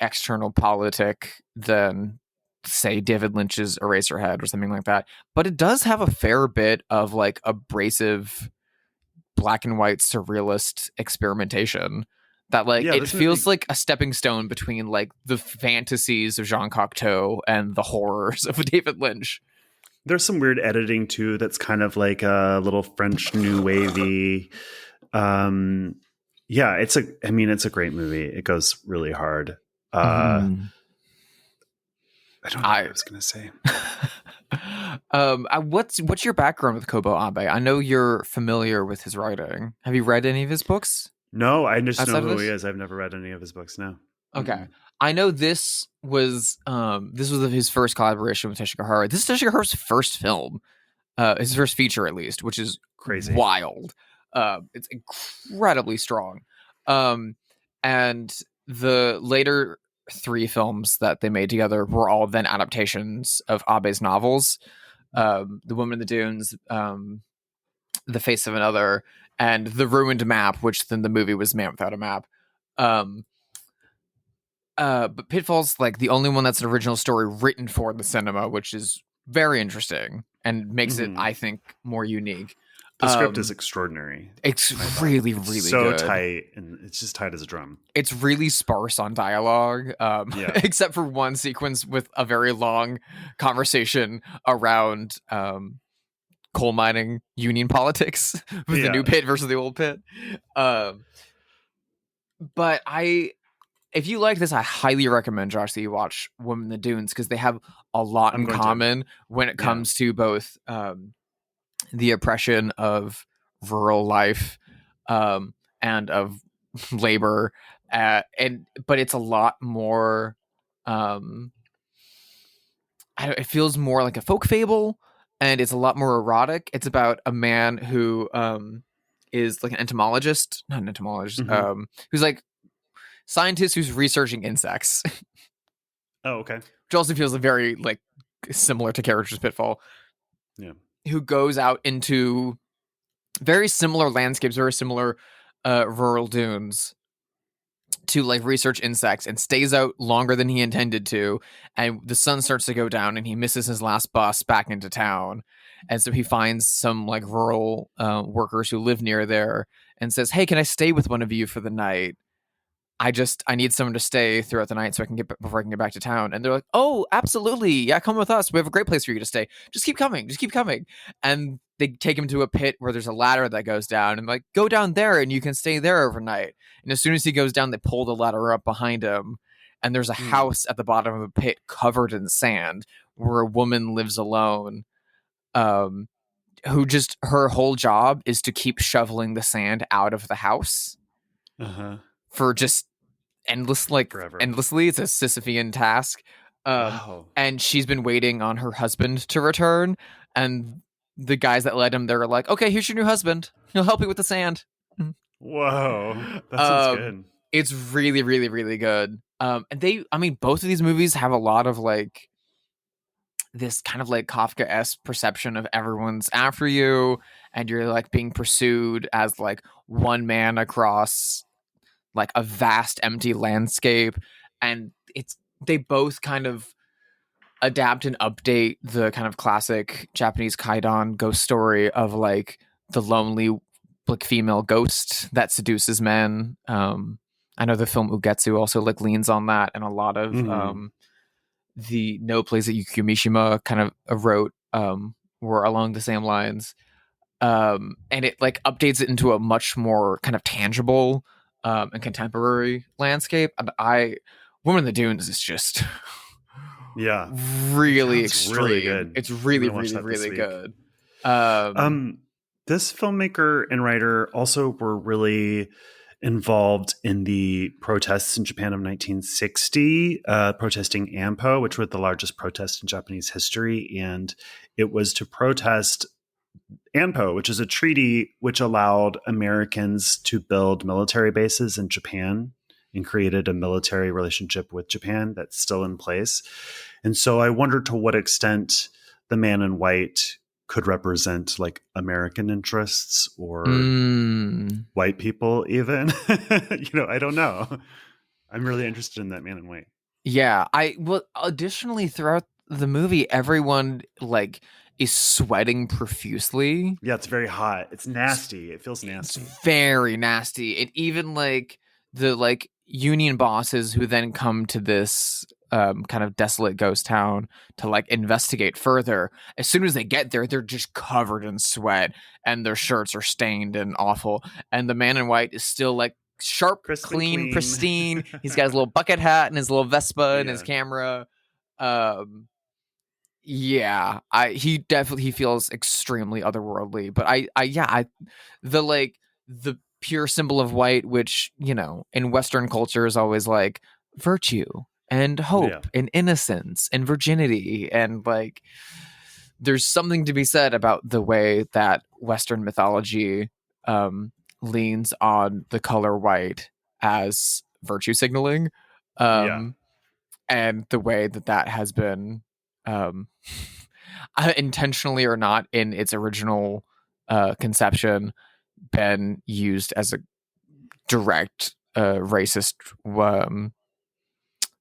external politic than, say, David Lynch's Eraserhead or something like that. But it does have a fair bit of abrasive black and white surrealist experimentation that it feels like a stepping stone between the fantasies of Jean Cocteau and the horrors of David Lynch. There's some weird editing too that's kind of like a little French new wavy. Yeah, it's a great movie. It goes really hard. I don't know what I was going to say. What's your background with Kobo Abe? I know you're familiar with his writing. Have you read any of his books? No, I just know who he is. I've never read any of his books. No. Okay. Mm-hmm. I know this was his first collaboration with Teshigahara. This is Teshigahara's first film, his first feature at least, which is crazy, wild. It's incredibly strong. And the later 3 films that they made together were all then adaptations of Abe's novels. The Woman in the Dunes, The Face of Another, and The Ruined Map, which then the movie was Man Without a Map. But Pitfall's the only one that's an original story written for the cinema, which is very interesting and makes it, I think, more unique. The script is extraordinary. It's really, really so good. tight, and it's just tight as a drum. It's really sparse on dialogue, except for one sequence with a very long conversation around coal mining union politics with the new pit versus the old pit. But if you like this, I highly recommend, Josh, that you watch Women in the Dunes, because they have a lot in common when it comes to both the oppression of rural life and of labor, but it's a lot more. It feels more like a folk fable, and it's a lot more erotic. It's about a man who is an entomologist, not an entomologist, who's scientist who's researching insects. Oh, okay. Which also feels very similar to characters Pitfall. Yeah. Who goes out into very similar landscapes, very similar rural dunes to research insects, and stays out longer than he intended to. And the sun starts to go down, and he misses his last bus back into town. And so he finds some rural workers who live near there and says, "Hey, can I stay with one of you for the night? I need someone to stay throughout the night before I can get back to town." And they're like, "Oh, absolutely. Yeah, come with us. We have a great place for you to stay. Just keep coming. Just keep coming." And they take him to a pit where there's a ladder that goes down, and go down there and you can stay there overnight. And as soon as he goes down, they pull the ladder up behind him. And there's a house at the bottom of a pit covered in sand where a woman lives alone. who just her whole job is to keep shoveling the sand out of the house for just Forever. endlessly. It's a Sisyphean task. Wow. And she's been waiting on her husband to return, and the guys that led him, they're like, okay, here's your new husband. He'll help you with the sand. Whoa. That sounds good. It's really, really, really good. And both of these movies have a lot of like this kind of like Kafka-esque perception of everyone's after you, and you're like being pursued as like one man across like a vast empty landscape. And they both kind of adapt and update the kind of classic Japanese kaidan ghost story of like the lonely like female ghost that seduces men. I know the film Ugetsu also like leans on that, and a lot of the No plays that Yukio Mishima kind of wrote were along the same lines. And it like updates it into a much more kind of tangible and contemporary landscape. And Woman in the Dunes is just really extreme. Really good. It's really, really, really good. This filmmaker and writer also were really involved in the protests in Japan of 1960, protesting Anpo, which was the largest protest in Japanese history. And it was to protest Anpo, which is a treaty which allowed Americans to build military bases in Japan and created a military relationship with Japan that's still in place. And so I wonder to what extent the Man in White could represent like American interests or white people even. I don't know. I'm really interested in that Man in White. Yeah. Additionally, throughout the movie, everyone like is sweating profusely. Yeah, it's very hot. It's nasty. It feels nasty. It's very nasty. And even like the like union bosses who then come to this kind of desolate ghost town to like investigate further, as soon as they get there, they're just covered in sweat and their shirts are stained and awful. And the Man in White is still like sharp, clean, pristine. He's got his little bucket hat and his little Vespa and his camera. He feels extremely otherworldly, but the pure symbol of white, which, in Western culture is always like virtue and hope and innocence and virginity. And like, there's something to be said about the way that Western mythology leans on the color white as virtue signaling. And the way that has been intentionally or not in its original conception been used as a direct racist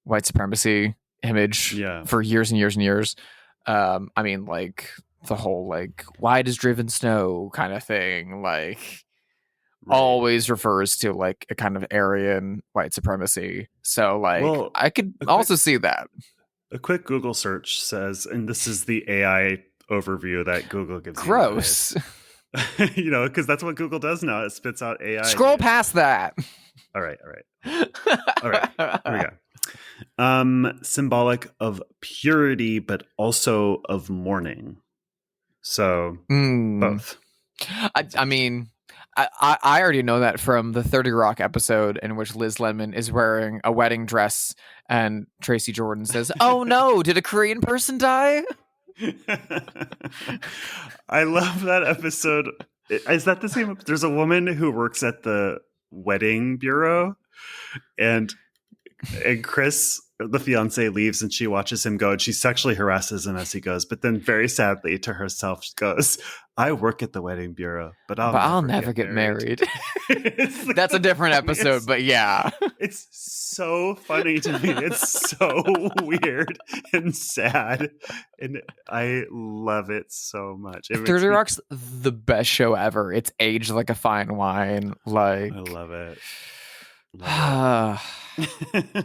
white supremacy image for years and years and years. Like the whole like why does driven snow kind of thing always refers to like a kind of Aryan white supremacy. So like I could also see that. A quick Google search says, and this is the AI overview that Google gives. Gross. Because that's what Google does now. It spits out AI. Scroll past that. All right. Here we go. Symbolic of purity, but also of mourning. So both. I already know that from the 30 Rock episode in which Liz Lemon is wearing a wedding dress and Tracy Jordan says, "Oh no, did a Korean person die?" I love that episode. Is that the same? There's a woman who works at the wedding bureau and Chris, the fiance, leaves and she watches him go and she sexually harasses him as he goes. But then very sadly to herself, she goes, "I work at the wedding bureau, but I'll never get married." That's a different episode, but yeah. It's so funny to me. It's so weird and sad. And I love it so much. 30 Rock's the best show ever. It's aged like a fine wine. Like I love it.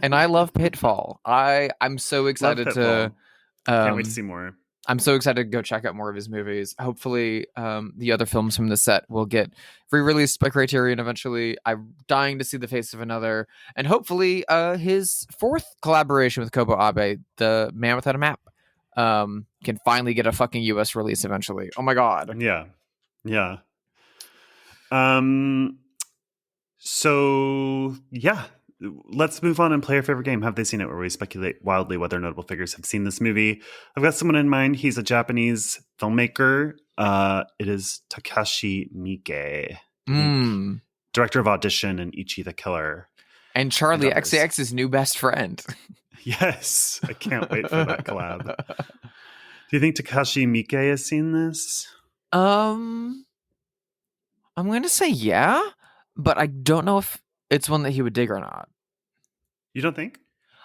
And I love Pitfall. I'm so excited to can't wait to see more. I'm so excited to go check out more of his movies. Hopefully the other films from the set will get re-released by Criterion eventually. I'm dying to see The Face of Another, and hopefully his fourth collaboration with Kobo Abe, The Man Without a Map. can finally get a fucking US release eventually. Oh my god. Yeah. Yeah. So yeah, let's move on and play our favorite game. Have they seen it? Where we speculate wildly whether notable figures have seen this movie. I've got someone in mind. He's a Japanese filmmaker. It is Takashi Miike, director of Audition and Ichi the Killer, and Charlie XCX's new best friend. Yes, I can't wait for that collab. Do you think Takashi Miike has seen this? I'm going to say yeah, but I don't know if it's one that he would dig or not. You don't think?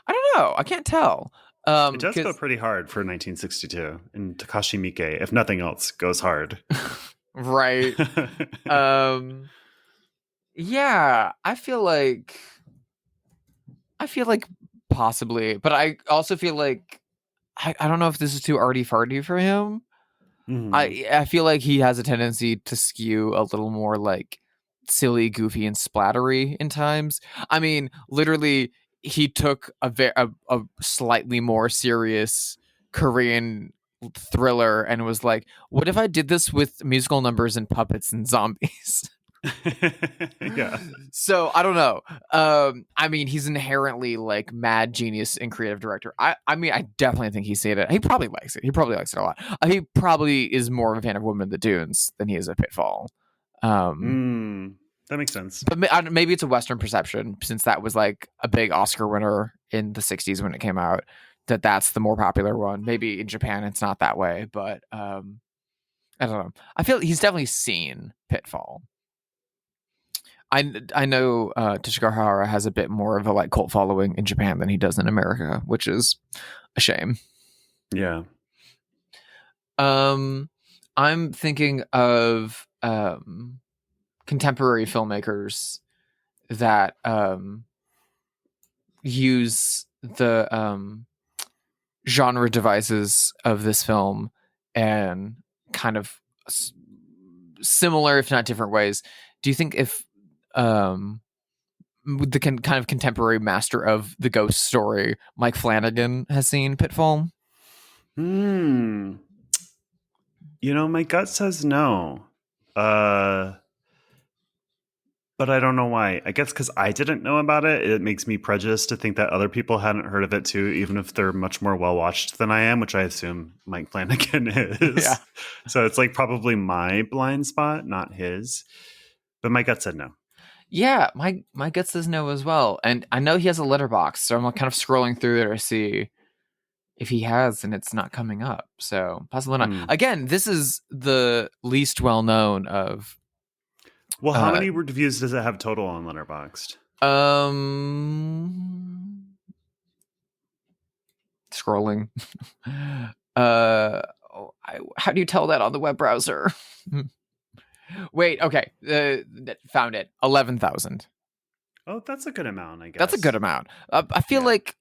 I don't know. I can't tell. It does go pretty hard for 1962, and Takashi Miike, if nothing else, goes hard. Right. Yeah, I feel like possibly, but I also feel like I don't know if this is too arty farty for him. Mm-hmm. I feel like he has a tendency to skew a little more like silly, goofy, and splattery in times. I mean, literally, he took a slightly more serious Korean thriller and was like, "What if I did this with musical numbers and puppets and zombies?" Yeah. So I don't know. I mean, he's inherently like mad genius and creative director. I mean, I definitely think he's seen it. He probably likes it. He probably likes it a lot. He probably is more of a fan of Woman in the Dunes than he is of Pitfall. That makes sense. But maybe it's a Western perception, since that was like a big Oscar winner in the 60s when it came out, that's the more popular one. Maybe in Japan it's not that way, but I don't know. I feel he's definitely seen Pitfall. I know Tashiko Hara has a bit more of a like cult following in Japan than he does in America, which is a shame. Yeah. I'm thinking of contemporary filmmakers that use the genre devices of this film and kind of similar, if not different ways. Do you think if the kind of contemporary master of the ghost story, Mike Flanagan, has seen Pitfall? You know, my gut says no. But I don't know why. I guess because I didn't know about it, it makes me prejudiced to think that other people hadn't heard of it too, even if they're much more well-watched than I am, which I assume Mike Flanagan is. Yeah. So it's like probably my blind spot, not his. But my gut said no. Yeah, my gut says no as well. And I know he has a letterbox, so I'm kind of scrolling through there to see if he has, and it's not coming up. So possibly not. Again, this is the least well-known of... Well, how many reviews does it have total on Letterboxd? Scrolling. How do you tell that on the web browser? Wait, okay. Found it. 11,000. Oh, that's a good amount, I guess. That's a good amount. I feel like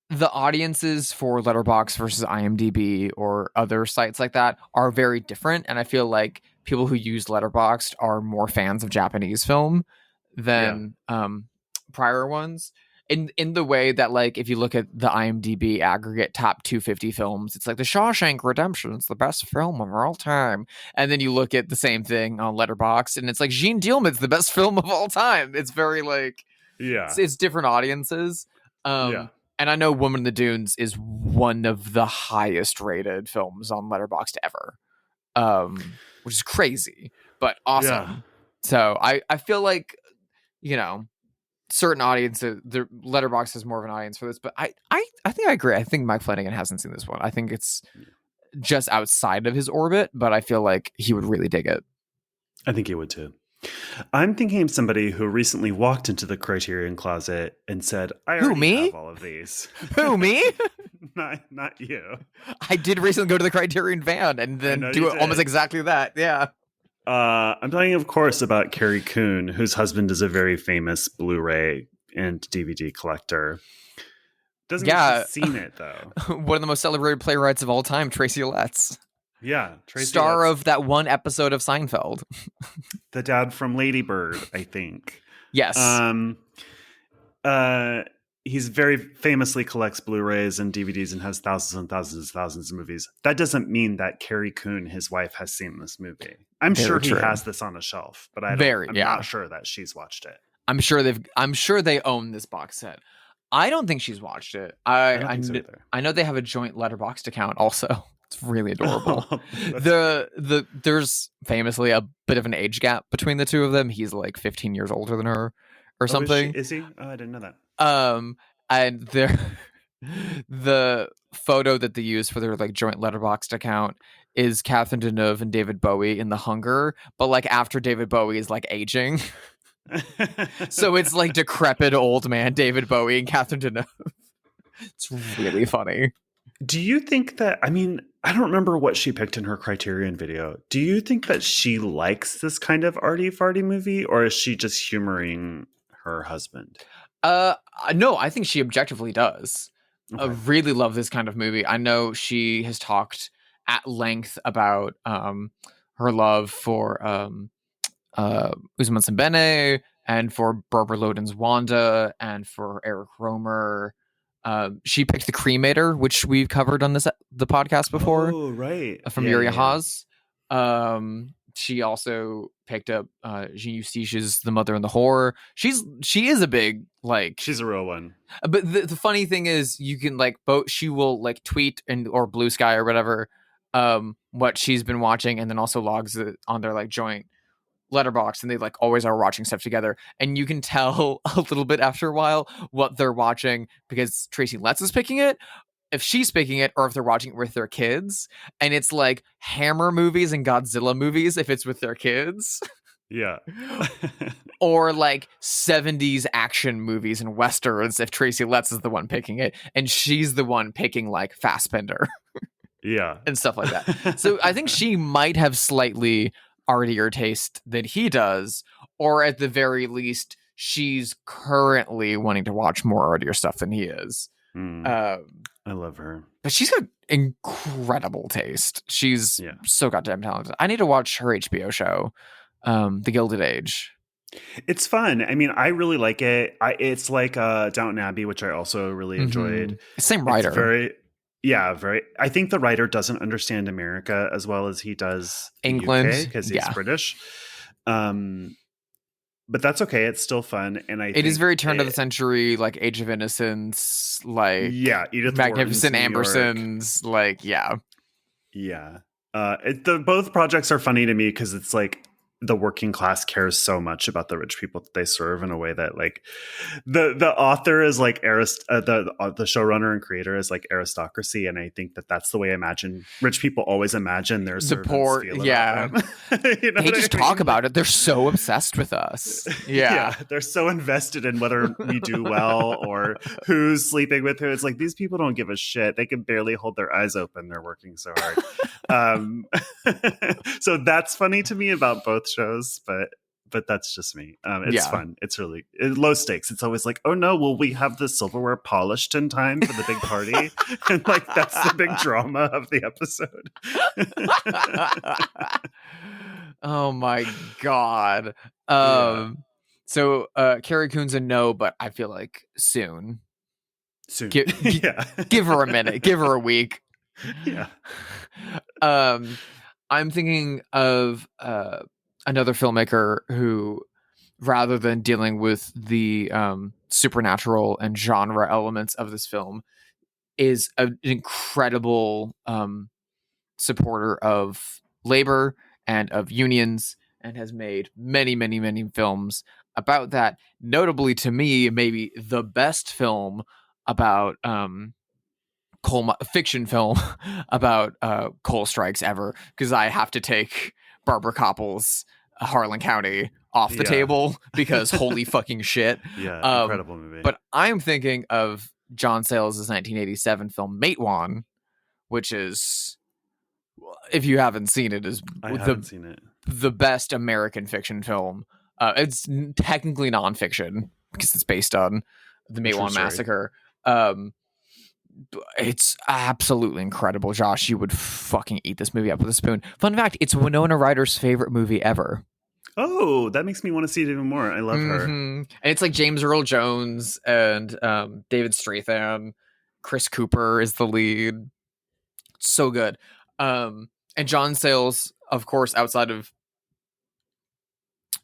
the audiences for Letterboxd versus IMDb or other sites like that are very different, and I feel like people who use Letterboxd are more fans of Japanese film than prior ones. In the way that, like, if you look at the IMDb aggregate top 250 films, it's like The Shawshank Redemption, it's the best film of all time. And then you look at the same thing on Letterboxd, and it's like Jean Dielman's the best film of all time. It's very like, it's different audiences. And I know Woman in the Dunes is one of the highest rated films on Letterboxd ever, which is crazy, but awesome. Yeah. So I feel like, you know, certain audiences, the Letterboxd has more of an audience for this, but I think I agree. I think Mike Flanagan hasn't seen this one. I think it's just outside of his orbit, but I feel like he would really dig it. I think he would too. I'm thinking of somebody who recently walked into the Criterion Closet and said, I already have all of these. Who, me? Not you. I did recently go to the Criterion van and then do almost exactly that. Yeah. I'm talking, of course, about Carrie Coon, whose husband is a very famous Blu-ray and DVD collector. Doesn't mean she's seen it, though. One of the most celebrated playwrights of all time, Tracy Letts. Yeah. Tracy Star Letts. of that one episode of Seinfeld. The dad from Lady Bird, I think. Yes. he's very famously collects Blu-rays and DVDs and has thousands and thousands and thousands of movies. That doesn't mean that Carrie Coon, his wife, has seen this movie. I'm Very sure he true. has this on a shelf, but I'm not sure that she's watched it. I'm sure they own this box set. I don't think she's watched it. I don't think so either. I know they have a joint Letterboxd account also. It's really adorable. That's There's famously a bit of an age gap between the two of them. He's like 15 years older than her or something. Is he? Oh, I didn't know that. And the photo that they use for their like joint Letterboxd account is Catherine Deneuve and David Bowie in The Hunger, but like after David Bowie is like aging. So it's like decrepit old man David Bowie and Catherine Deneuve. It's really funny. Do you think that, I mean, I don't remember what she picked in her Criterion video. Do you think that she likes this kind of arty-farty movie, or is she just humoring her husband? No, I think she objectively does. Okay. I really love this kind of movie. I know she has talked at length about her love for Usman Sembene and for Barbara Loden's Wanda and for Eric Romer. She picked The Cremator, which we've covered on the podcast before. Oh, right. From Uriah Haas. She also picked up Jean Eustache's The Mother and the Whore. She is a big, like... She's a real one. But the funny thing is, you can, like, she will, like, tweet or Blue Sky or whatever what she's been watching, and then also logs it on their, like, joint Letterboxd, and they like always are watching stuff together, and you can tell a little bit after a while what they're watching because Tracy Letts is picking it, if she's picking it, or if they're watching it with their kids. And it's like Hammer movies and Godzilla movies if it's with their kids. Yeah. Or like 70s action movies and westerns if Tracy Letts is the one picking it, and she's the one picking like Fassbender. Yeah. And stuff like that. So I think she might have slightly artier taste than he does, or at the very least she's currently wanting to watch more artier stuff than he is. I love her, but she's got incredible taste. She's so goddamn talented. I need to watch her HBO show, The Gilded Age. It's fun. I mean, I really like it. It's like Downton Abbey, which I also really enjoyed. Same writer. It's very. I think the writer doesn't understand America as well as he does England, because he's British. But that's okay. It's still fun, and it is very turn of the century, like Age of Innocence, like Edith Magnificent Wharton's Ambersons, like both projects are funny to me because it's like the working class cares so much about the rich people that they serve in a way that like the author is like the showrunner and creator is like aristocracy, and I think that's the way rich people always imagine their servants poor feel about them. You know they just talk about it. They're so obsessed with us. They're so invested in whether we do well or who's sleeping with who. It's like these people don't give a shit. They can barely hold their eyes open. They're working so hard. So that's funny to me about both shows, but that's just me. It's fun. It's really low stakes. It's always like, oh no, will we have the silverware polished in time for the big party? And like that's the big drama of the episode. Oh my god. So Carrie Coon's a no, but I feel like soon. Give her a minute. Give her a week. Yeah. I'm thinking of another filmmaker who, rather than dealing with the supernatural and genre elements of this film, is an incredible supporter of labor and of unions, and has made many, many, many films about that. Notably to me, maybe the best film about fiction film about coal strikes ever, because I have to take Barbara Koppel's Harlan County off the table because holy fucking shit. Incredible movie. But I'm thinking of John Sayles' 1987 film Matewan, which is, if you haven't seen it, is the best American fiction film. It's technically nonfiction because it's based on the Matewan massacre. It's absolutely incredible. Josh, you would fucking eat this movie up with a spoon. Fun fact, it's Winona Ryder's favorite movie ever. Oh, that makes me want to see it even more. I love her. And it's like James Earl Jones and David Strathairn. Chris Cooper is the lead. So good. And John Sayles, of course, outside of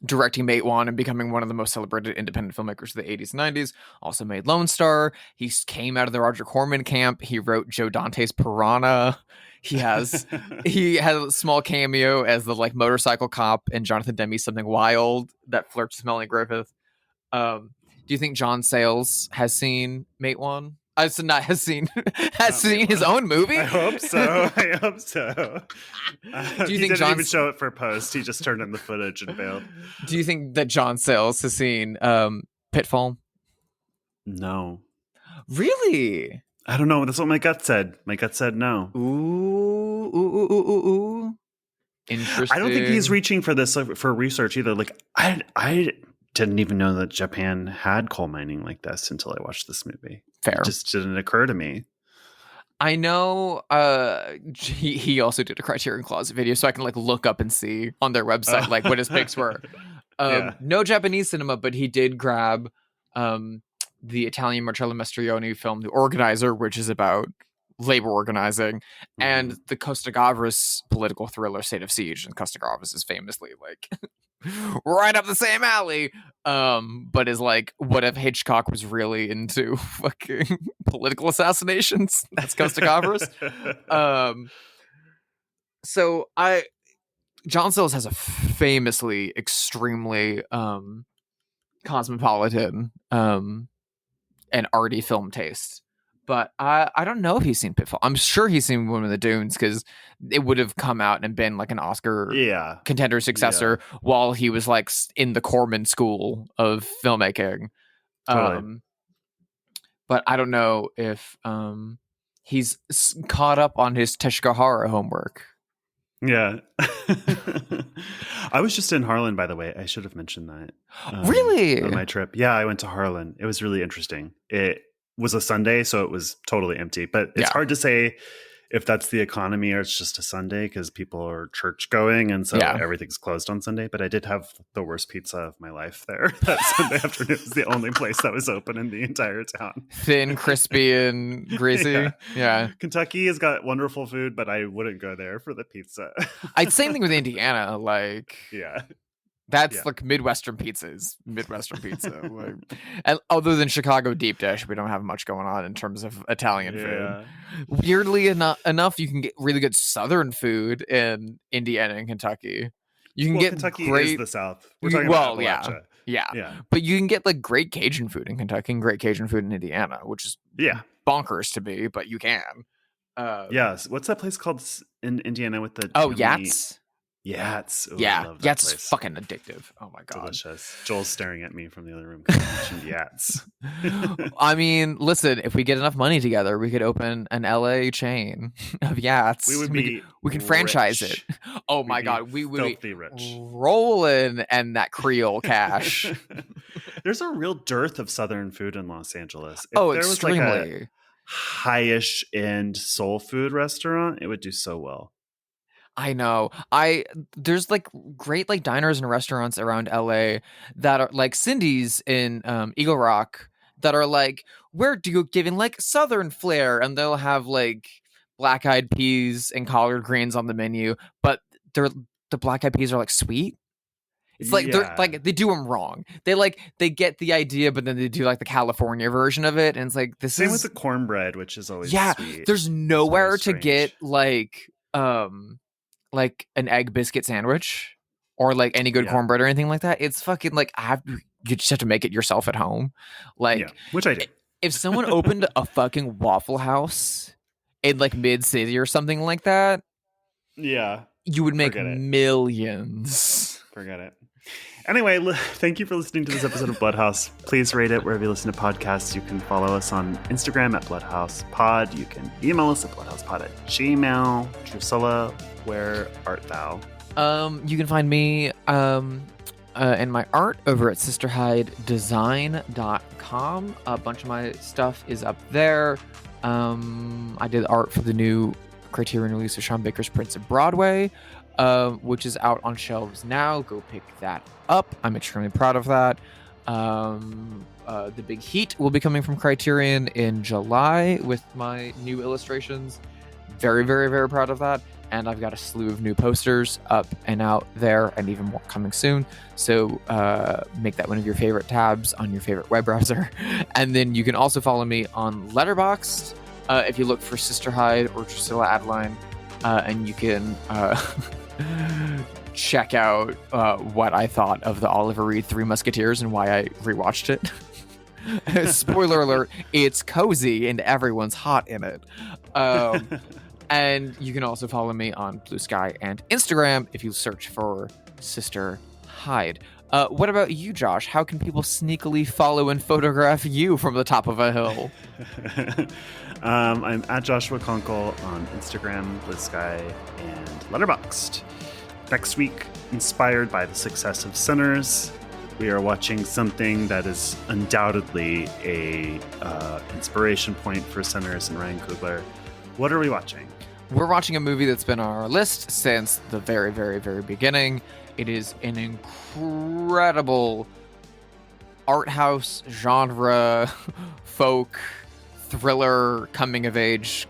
directing Mate One and becoming one of the most celebrated independent filmmakers of the 80s and 90s, also made Lone Star. He came out of the Roger Corman camp. He wrote Joe Dante's Piranha. He has a small cameo as the like motorcycle cop in Jonathan Demme's Something Wild that flirts with Melanie Griffith. Do you think John Sayles has seen Mate One? Has seen his own movie? I hope so. Do you he think didn't even show it for post? He just turned in the footage and bailed. Do you think that John Sayles has seen Pitfall? No. Really? I don't know. That's what my gut said. My gut said no. Ooh. Interesting. I don't think he's reaching for this for research either. Like I didn't even know that Japan had coal mining like this until I watched this movie. Fair. It just didn't occur to me. I know he also did a Criterion Closet video, so I can like look up and see on their website like what his picks were. No Japanese cinema, but he did grab the Italian Marcello Mastroianni film The Organizer, which is about labor organizing, and the Costa Gavras political thriller State of Siege. And Costa Gavras is famously like right up the same alley, but is like, what if Hitchcock was really into fucking political assassinations? That's Costa Gavras. So John Sayles has a famously extremely cosmopolitan and arty film taste. But I don't know if he's seen Pitfall. I'm sure he's seen Women in the Dunes because it would have come out and been like an Oscar contender successor while he was like in the Corman school of filmmaking. Totally. But I don't know if he's caught up on his Teshigahara homework. Yeah. I was just in Harlan, by the way. I should have mentioned that. Really? On my trip. Yeah, I went to Harlan. It was really interesting. It was a Sunday, so it was totally empty. But it's hard to say if that's the economy or it's just a Sunday because people are church going and so everything's closed on Sunday. But I did have the worst pizza of my life there that Sunday afternoon. It was the only place that was open in the entire town. Thin, crispy, and greasy. Yeah. Kentucky has got wonderful food, but I wouldn't go there for the pizza. Same thing with Indiana. Like, that's like Midwestern pizza. Like, and other than Chicago deep dish, we don't have much going on in terms of Italian food. Weirdly enough, you can get really good Southern food in Indiana and Kentucky. You can get Kentucky great, is the South. We're talking about Appalachia. Yeah. But you can get like great Cajun food in Kentucky and great Cajun food in Indiana, which is bonkers to me, but you can. Yes. What's that place called in Indiana with the Yats? Yats. Ooh, yeah, I love that Yats place. is fucking addictive. Oh my god, delicious. Joel's staring at me from the other room because I mentioned Yats. I mean, listen, if we get enough money together, we could open an LA chain of Yats. We could franchise it. Oh my god, we would be rich, rolling and that Creole cash. There's a real dearth of Southern food in Los Angeles. If there extremely. Was like a high-ish end soul food restaurant, it would do so well. I know. There's like great like diners and restaurants around LA that are like Cindy's in Eagle Rock that are like, we're giving like Southern flair, and they'll have like black eyed peas and collard greens on the menu, but the black eyed peas are like sweet. It's like they're like they do them wrong. They get the idea, but then they do like the California version of it, and it's like Same with the cornbread, which is always sweet. There's nowhere to get like an egg biscuit sandwich or like any good cornbread or anything like that. It's fucking like you just have to make it yourself at home. Like, which I do. If someone opened a fucking Waffle House in like mid city or something like that, you would make millions. Forget it. Anyway, thank you for listening to this episode of Bloodhaus. Please rate it wherever you listen to podcasts. You can follow us on Instagram at BloodhousePod. You can email us at bloodhousepod@gmail. Drusilla, where art thou? You can find me and my art over at sisterhidedesign.com. A bunch of my stuff is up there. I did art for the new Criterion release of Sean Baker's Prince of Broadway. which is out on shelves now. Go pick that up. I'm extremely proud of that. The Big Heat will be coming from Criterion in July with my new illustrations. Very, very, very proud of that. And I've got a slew of new posters up and out there, and even more coming soon. So make that one of your favorite tabs on your favorite web browser. And then you can also follow me on Letterboxd if you look for Sister Hyde or Drusilla Adeline, and you can check out what I thought of the Oliver Reed Three Musketeers and why I rewatched it. Spoiler alert, it's cozy and everyone's hot in it. And you can also follow me on Blue Sky and Instagram if you search for Sister Hyde. What about you, Josh? How can people sneakily follow and photograph you from the top of a hill? I'm at Joshua Conkel on Instagram, Blue Sky, and Letterboxd. Next week, inspired by the success of Sinners, we are watching something that is undoubtedly a inspiration point for Sinners and Ryan Coogler. What are we watching? We're watching a movie that's been on our list since the very, very, very beginning. It is an incredible art house genre, folk, thriller, coming-of-age,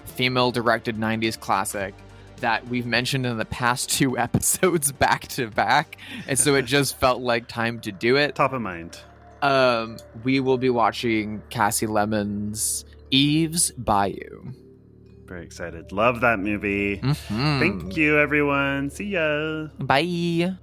female-directed 90s classic that we've mentioned in the past 2 episodes back-to-back, and so it just felt like time to do it. Top of mind. We will be watching Cassie Lemon's Eve's Bayou. Very excited. Love that movie. Mm-hmm. Thank you, everyone. See ya. Bye.